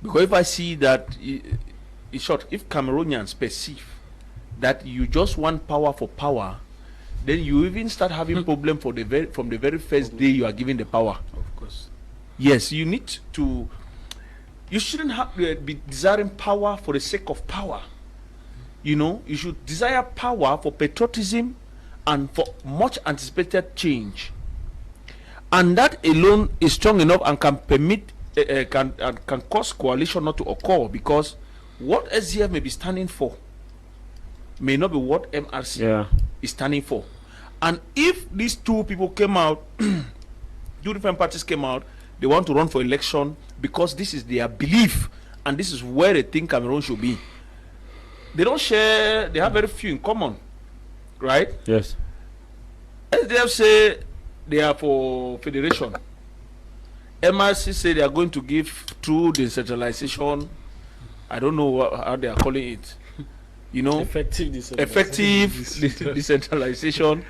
Because if I see that, in short, if Cameroonians perceive that you just want power for power, then you even start having problem from the very first day you are given the power. Of course. Yes, you need to. You shouldn't have be desiring power for the sake of power. You know, you should desire power for patriotism and for much anticipated change. And that alone is strong enough and can permit, can cause coalition not to occur, because what SDF may be standing for may not be what MRC is standing for. And if these two people came out, two different parties came out, they want to run for election because this is their belief and this is where they think Cameroon should be. They don't share, they have very few in common, right? Yes. SDF say they are for federation. MRC say they are going to give through decentralization. I don't know how they are calling it. You know, effective decentralization.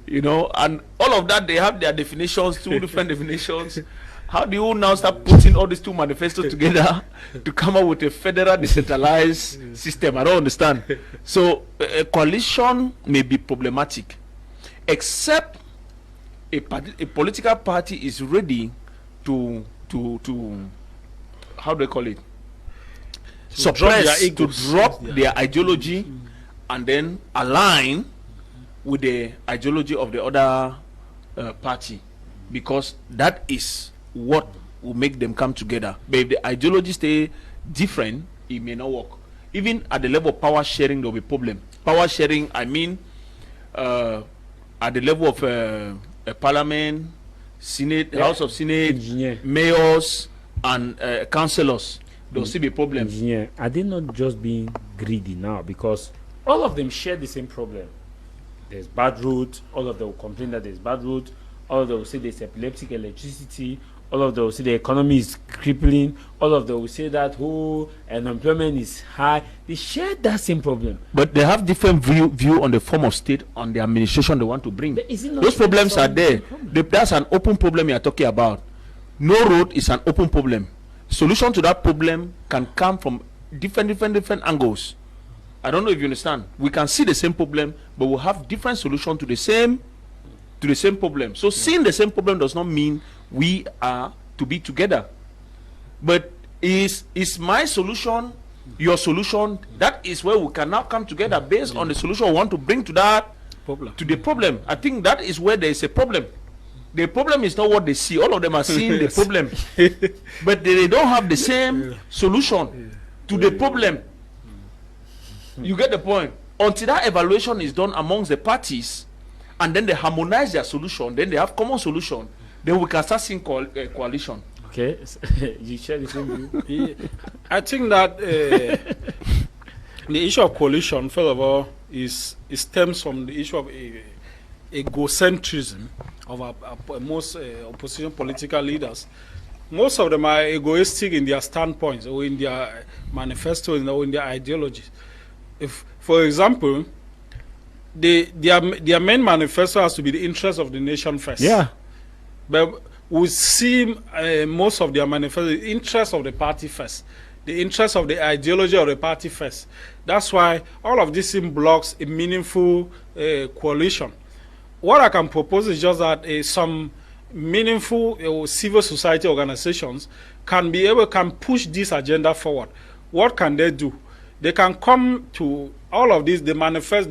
You know, and all of that, they have their definitions, two different definitions. How do you now start putting all these two manifestos together to come up with a federal decentralized system? I don't understand. So a coalition may be problematic, except a political party is ready to how do they call it? Suppress, to drop their ideology and then align with the ideology of the other party, because that is what will make them come together. But if the ideology stay different, it may not work. Even at the level of power sharing, there will be problem. Power sharing, I mean, at the level of a parliament, Senate, House of Senate, mayors, and councillors, there will still be problem. Engineer, are they not just being greedy now? Because all of them share the same problem. There's bad road. All of them will complain that there's bad road. All of them will say there's epileptic electricity. All of them will say the economy is crippling. All of them will say that unemployment is high. They share that same problem. But they have different view on the form of state, on the administration they want to bring. Those problems are there. That's an open problem you are talking about. No road is an open problem. Solution to that problem can come from different angles. I don't know if you understand. We can see the same problem, but we'll have different solutions to the same problem. So seeing the same problem does not mean we are to be together. But is my solution your solution? That is where we can now come together based on the solution we want to bring to that problem. To the problem. I think that is where there is a problem. The problem is not what they see. All of them are seeing the problem, but they don't have the same solution to the problem. You get the point? Until that evaluation is done amongst the parties, and then they harmonize their solution, then they have common solution, then we can start seeing coalition. Okay, you share the same view? I think that the issue of coalition, first of all, stems from the issue of egocentrism of most opposition political leaders. Most of them are egoistic in their standpoints or in their manifestos or in their ideologies. If, for example, their main manifesto has to be the interest of the nation first. Yeah. But we see most of their manifesto, the interest of the party first, the interest of the ideology of the party first. That's why all of this blocks a meaningful coalition. What I can propose is just that some meaningful civil society organizations can push this agenda forward. What can they do? They can come to all of this, they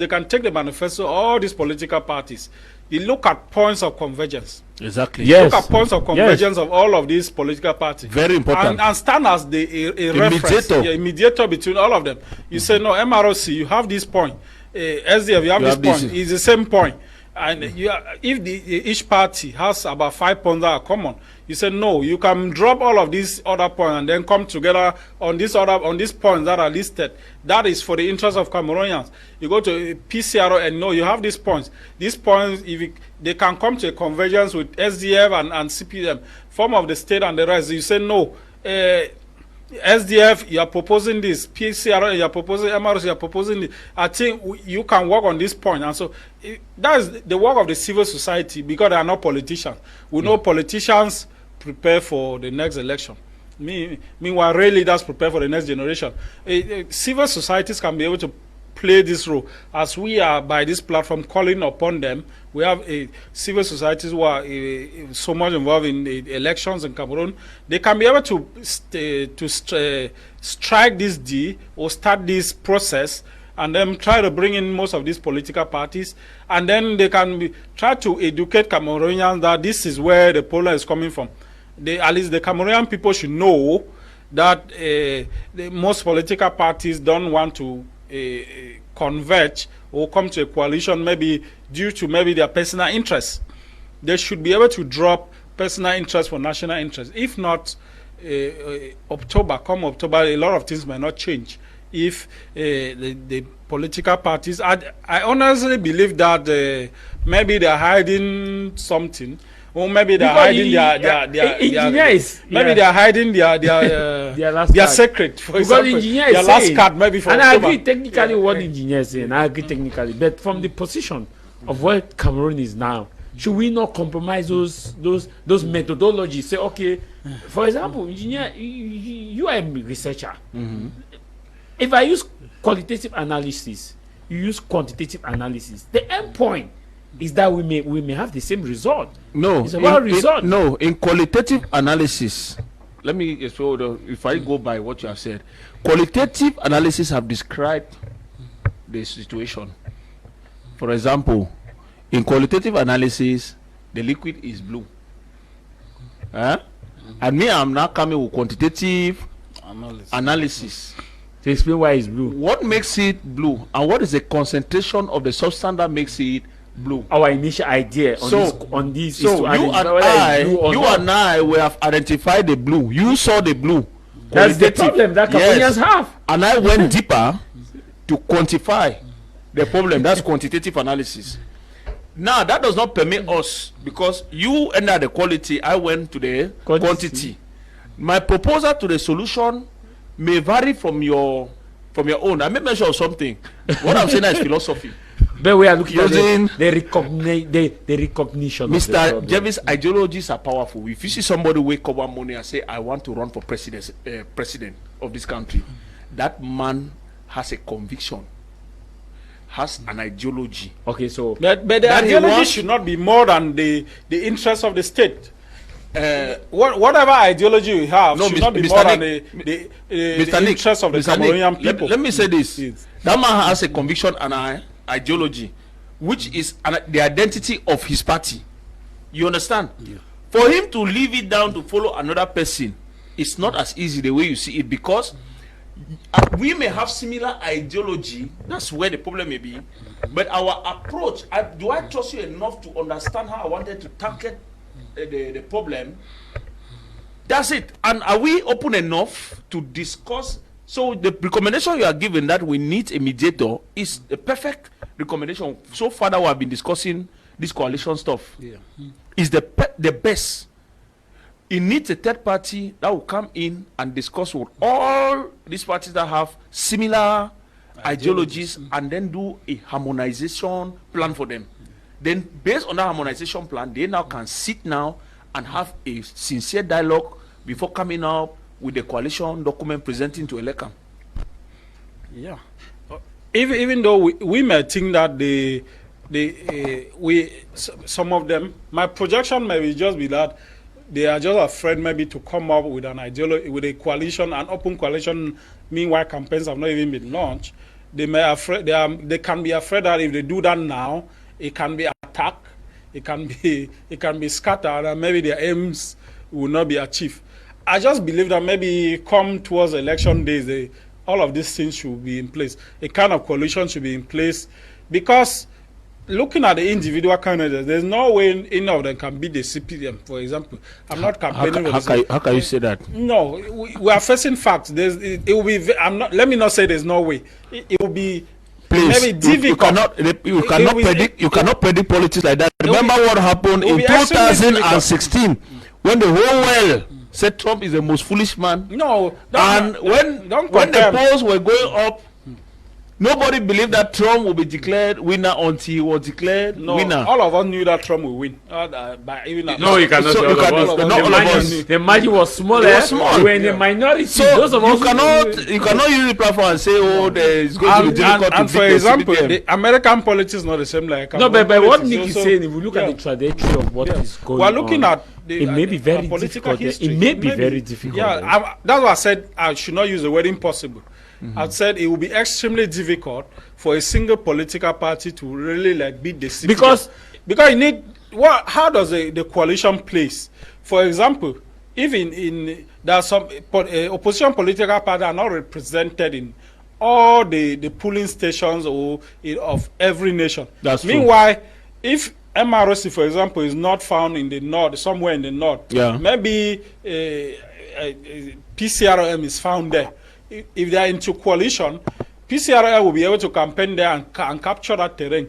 can take the manifesto of all these political parties. They look at points of convergence. Exactly. Yes. Look at points of convergence of all of these political parties. Very important. And stand as a reference, mediator between all of them. You say, no, MROC, you have this point. SDF, you have this point. It's the same point. And if each party has about 5 points that are common, you say no. You can drop all of these other points and then come together on these points that are listed. That is for the interest of Cameroonians. You go to PCRO and no, you have these points. These points, they can come to a convergence with SDF and CPM, form of the state and the rest. You say no. SDF, you are proposing this. PCRO, you are proposing. MRS, you are proposing this. I think you can work on this point. And so that is the work of the civil society, because they are not politicians. We know politicians prepare for the next election. Meanwhile, real leaders prepare for the next generation. Civil societies can be able to play this role, as we are by this platform calling upon them. We have civil societies who are so much involved in the elections in Cameroon. They can be able to strike this deal or start this process, and then try to bring in most of these political parties, and then they can try to educate Cameroonians that this is where the problem is coming from. At least the Cameroonian people should know that most political parties don't want to converge or come to a coalition, maybe due to their personal interests. They should be able to drop personal interest for national interest. If not, come October, a lot of things might not change. If the political parties, I honestly believe that maybe they're hiding something. Or maybe they're hiding they're hiding their secret. For example, their last card maybe for and October. I agree technically what the engineer is saying. I agree technically, but from the position of where Cameroon is now, should we not compromise those methodologies? Say, okay, for example, engineer, you are a researcher. Mm-hmm. If I use qualitative analysis, you use quantitative analysis. The end point is that we may have the same result. No, it's about result. No, in qualitative analysis, let me if I go by what you have said, qualitative analysis have described the situation. For example, In qualitative analysis, the liquid is blue. And me, I'm now coming with quantitative analysis. To explain why it's blue. What makes it blue, and what is the concentration of the substance that makes it blue? Our initial idea on this is to you identify whether it's blue or not. and I, we have identified the blue. You saw the blue. That's the problem that Cameroonians have. And I went deeper to quantify the problem. That's quantitative analysis. Now, that does not permit us, because you entered the quality, I went to the quantity. My proposal to the solution may vary from your own. I may mention something. What I'm saying is philosophy. But we are looking at the recognition. Mr. Javis, ideologies are powerful. If you see somebody wake up one morning and say, I want to run for president of this country, that man has a conviction, has an ideology. Okay, so but the ideology should not be more than the interest of the state. Whatever ideology you have should not be more than the interest of the Cameroonian people. Let me say this. Yes. That man has a conviction and an ideology, which is the identity of his party. You understand? Yeah. For him to leave it down to follow another person, it's not as easy the way you see it, because we may have similar ideology. That's where the problem may be. But our approach, do I trust you enough to understand how I wanted to tackle the problem? That's it. And are we open enough to discuss? So the recommendation you are given, that we need a mediator, is the perfect recommendation. So far that we have been discussing this coalition stuff, is the best. It needs a third party that will come in and discuss with all these parties that have similar ideologies, and then do a harmonization plan for them. Then based on that harmonization plan, they now can sit now and have a sincere dialogue before coming up with the coalition document presenting to ELECAM. Yeah. Even though we may think that some of them, my projection may just be that they are just afraid maybe to come up with an ideology, with a coalition, an open coalition. Meanwhile, campaigns have not even been launched. They can be afraid that if they do that now, it can be attacked, it can be scattered, and maybe their aims will not be achieved. I just believe that maybe come towards election days, all of these things should be in place. A kind of coalition should be in place, because looking at the individual candidates, there's no way any of them can beat the CPM, for example. I'm not campaigning with how can you say that? No, we are facing facts. It will be. Let me not say there's no way. It will be. Please, maybe difficult. You cannot predict politics like that. Remember what happened in 2016 when the whole world said Trump is the most foolish man. No, and when the polls were going up, nobody believed that Trump would be declared winner until he was declared winner. All of us knew that Trump would win. No, you cannot. The margin was smaller. It was small. When the minority, so those of us you cannot use the platform and say, "Oh, there is going to be difficult." And for example, the American politics is not the same like. No, but what Nick is saying, if we look at the trajectory of what is going on, we're looking at. It may be very difficult. It may be very difficult. Yeah, that's why I said I should not use the word impossible. I've said it will be extremely difficult for a single political party to really beat the city. Because you need how does the coalition place? For example, even there are some opposition political parties are not represented in all the polling stations of every nation. That's Meanwhile, if MRC, for example, is not found in the north, somewhere in the north, maybe PCRM is found there. If they are into coalition, PCRL will be able to campaign there and capture that terrain.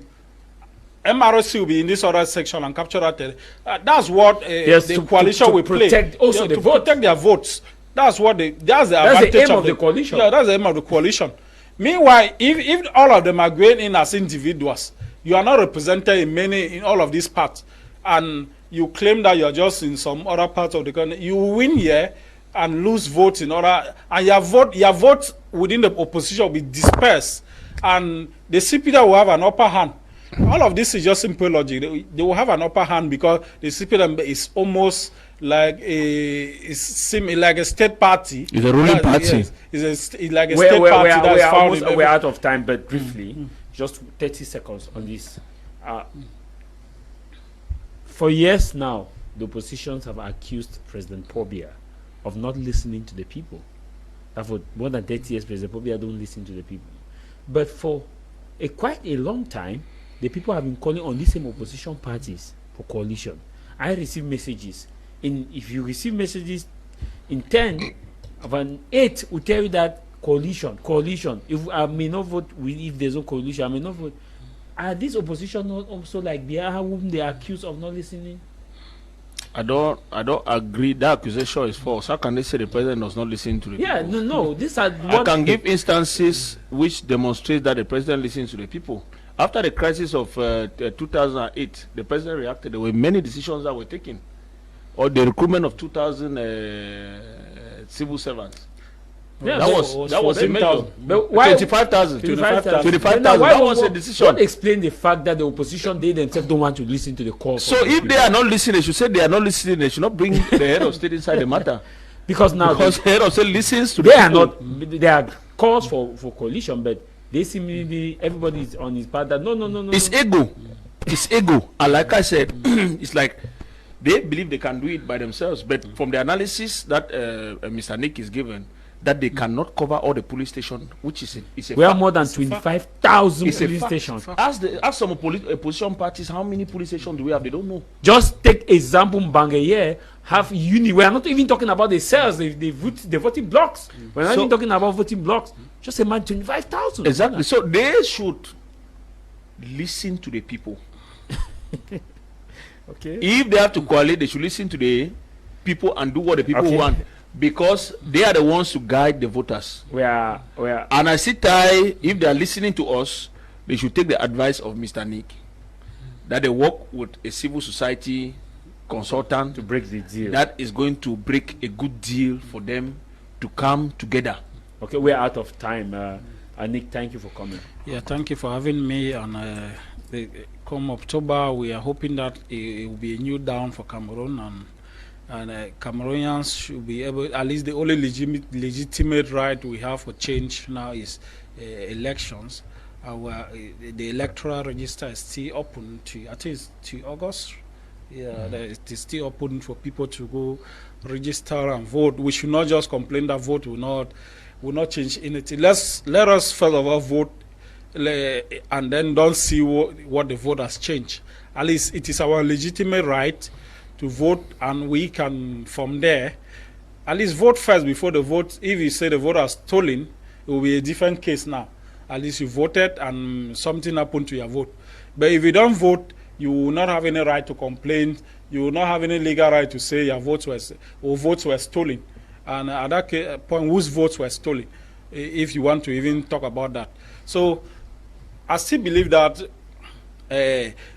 MRC will be in this other section and capture that terrain. That's what the coalition will protect play. Also, to protect their votes. That's the advantage the aim of the coalition. Yeah, that's the aim of the coalition. Meanwhile, if all of them are going in as individuals, you are not represented in all of these parts, and you claim that you are just in some other parts of the country, you win here and lose votes in other, and your vote within the opposition will be dispersed, and the CPD will have an upper hand. All of this is just simple logic. They will have an upper hand because the CPD is almost like a state party. It's a ruling party. Yes. It's like a state party. We're out of time, but briefly, just 30 seconds on this. For years now, the oppositions have accused President Pobia of not listening to the people. That for more than 30 years, President Pobia don't listen to the people. But for quite a long time, the people have been calling on these same opposition parties for coalition. I receive messages. If you receive messages in 10, of an 8 will tell you that coalition. If I may not vote if there's no coalition, I may not vote. Are these opposition not also like Biafra, whom they are accused of not listening? I don't agree. That accusation is false. How can they say the president does not listen to the people? No. These are I can give instances which demonstrate that the president listens to the people. After the crisis of 2008, the president reacted. There were many decisions that were taken, or the recruitment of 2,000 civil servants. Yeah, that was a measure. 25,000. 25,000. That was a decision. What explain the fact that the opposition, they themselves don't want to listen to the call? So if they are not listening, they should say they are not listening. They should not bring the head of state inside the matter. Because now the head of state listens to they the are people. not. There are calls for coalition, but they seemingly everybody is on his part that no. It's ego. It's ego. And like I said, it's like they believe they can do it by themselves. But from the analysis that Mr. Nick is given, that they cannot cover all the police stations, which is a we have more than 25,000 police stations. Ask some opposition parties how many police stations do we have. They don't know. Just take example, Bangaye have uni. We are not even talking about the cells, the voting blocks. We're not even talking about voting blocks. Just a man 25,000. Exactly. So they should listen to the people. Okay. If they have to coalesce, they should listen to the people and do what the people want. Because they are the ones to guide the voters. And I see if they are listening to us, they should take the advice of Mr. Nick, that they work with a civil society consultant to break the deal. That is going to break a good deal for them to come together. Okay, we're out of time. Nick, thank you for coming. Yeah, thank you for having me. And come October, we are hoping that it will be a new dawn for Cameroon, and Cameroonians should be able, at least the only legitimate right we have for change now is elections. The electoral register is still open to, I think it's to August. Yeah, it is still open for people to go register and vote. We should not just complain that vote will not change anything. Let us first of all vote, and then don't see what the vote has changed. At least it is our legitimate right to vote, and we can from there at least vote first before the vote. If you say the vote has stolen, it will be a different case now. At least you voted and something happened to your vote. But if you don't vote, you will not have any right to complain. You will not have any legal right to say your votes were stolen. And at that point, whose votes were stolen, if you want to even talk about that. So I still believe that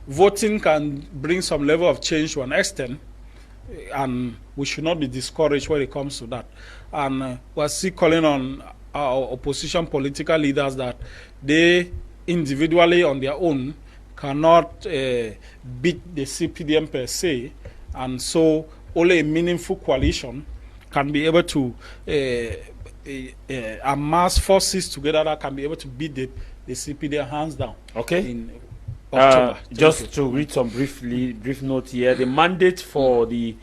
voting can bring some level of change to an extent, and we should not be discouraged when it comes to that. And we're still calling on our opposition political leaders that they individually on their own cannot beat the CPDM per se, and so only a meaningful coalition can be able to amass forces together that can be able to beat the CPDM hands down. Okay. In October. Just to read some brief note here, the mandate for the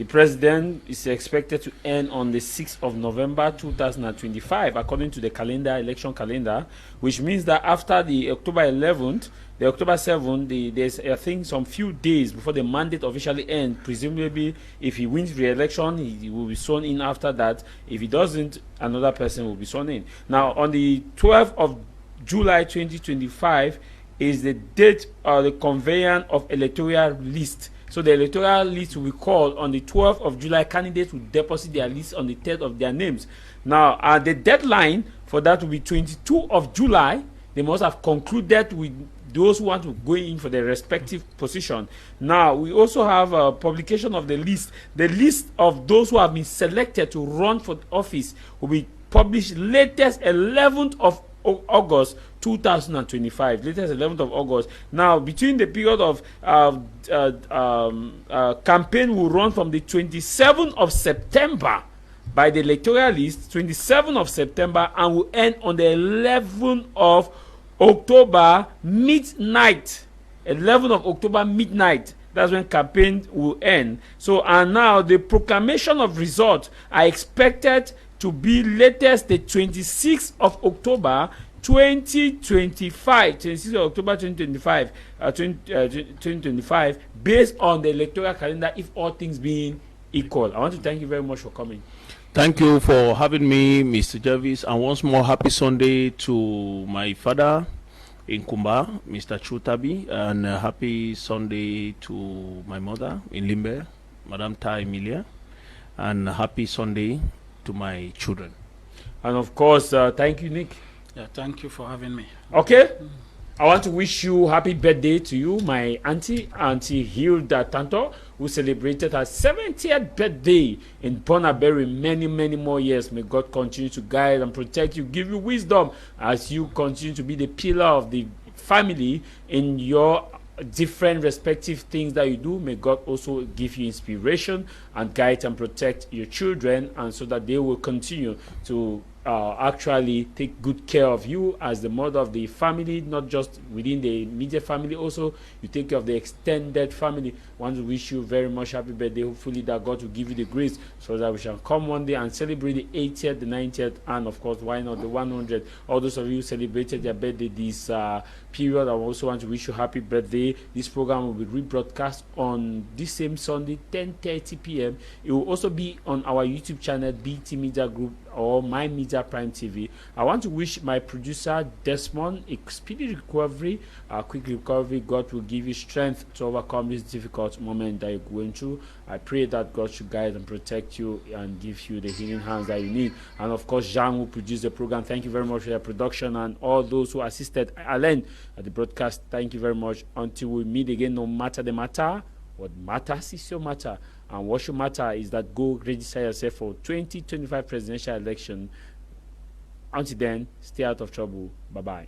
president is expected to end on the 6th of November 2025, according to the election calendar, which means that after the October 11th, the October 7th, there's, I think, some few days before the mandate officially ends. Presumably, if he wins re-election, he will be sworn in after that. If he doesn't, another person will be sworn in. Now, on the 12th of July 2025 is the date of the conveyance of electoral list. So the electoral list will be called on the 12th of July. Candidates will deposit their list on the 10th of their names. Now, the deadline for that will be 22 of July. They must have concluded with those who want to go in for their respective position. Now, we also have a publication of the list. The list of those who have been selected to run for office will be published latest 11th of August 2025. Latest 11th of August. Now, between the period of campaign will run from the 27th of September by the electoral list, 27th of September, and will end on the 11th of October midnight. 11th of October midnight. That's when campaign will end. So, and now the proclamation of results are expected to be latest the 26th of October 2025, 26th of October 2025, based on the electoral calendar, if all things being equal. I want to thank you very much for coming. Thank you for having me, Mr. Javis, and once more, happy Sunday to my father in Kumba, Mr. Chutabi, and happy Sunday to my mother in Limbe, Madam Tah Emilia, and happy Sunday to my children. And of course, thank you, Nick. Yeah, thank you for having me. Okay. I want to wish you happy birthday to you, my Auntie Hilda Tanto, who celebrated her 70th birthday in Bonaberry. Many, many more years. May God continue to guide and protect you, give you wisdom as you continue to be the pillar of the family in your different respective things that you do. May God also give you inspiration and guide and protect your children, and so that they will continue to actually take good care of you as the mother of the family, not just within the immediate family, also you take care of the extended family. I want to wish you very much happy birthday. Hopefully that God will give you the grace so that we shall come one day and celebrate the 80th, the 90th, and of course, why not the 100th. All those of you who celebrated their birthday this period, I also want to wish you happy birthday. This program will be rebroadcast on this same Sunday, 10:30 p.m. It will also be on our YouTube channel, BT Media Group, or My Media Prime TV. I want to wish my producer Desmond a speedy recovery, a quick recovery. God will give you strength to overcome this difficult moment that you're going through. I pray that God should guide and protect you and give you the healing hands that you need. And of course, Jean, who produced the program, thank you very much for your production, and all those who assisted Alain at the broadcast, thank you very much. Until we meet again, no matter the matter, what matters is your matter. And what should matter is that go register yourself for 2025 presidential election. Until then, stay out of trouble. Bye-bye.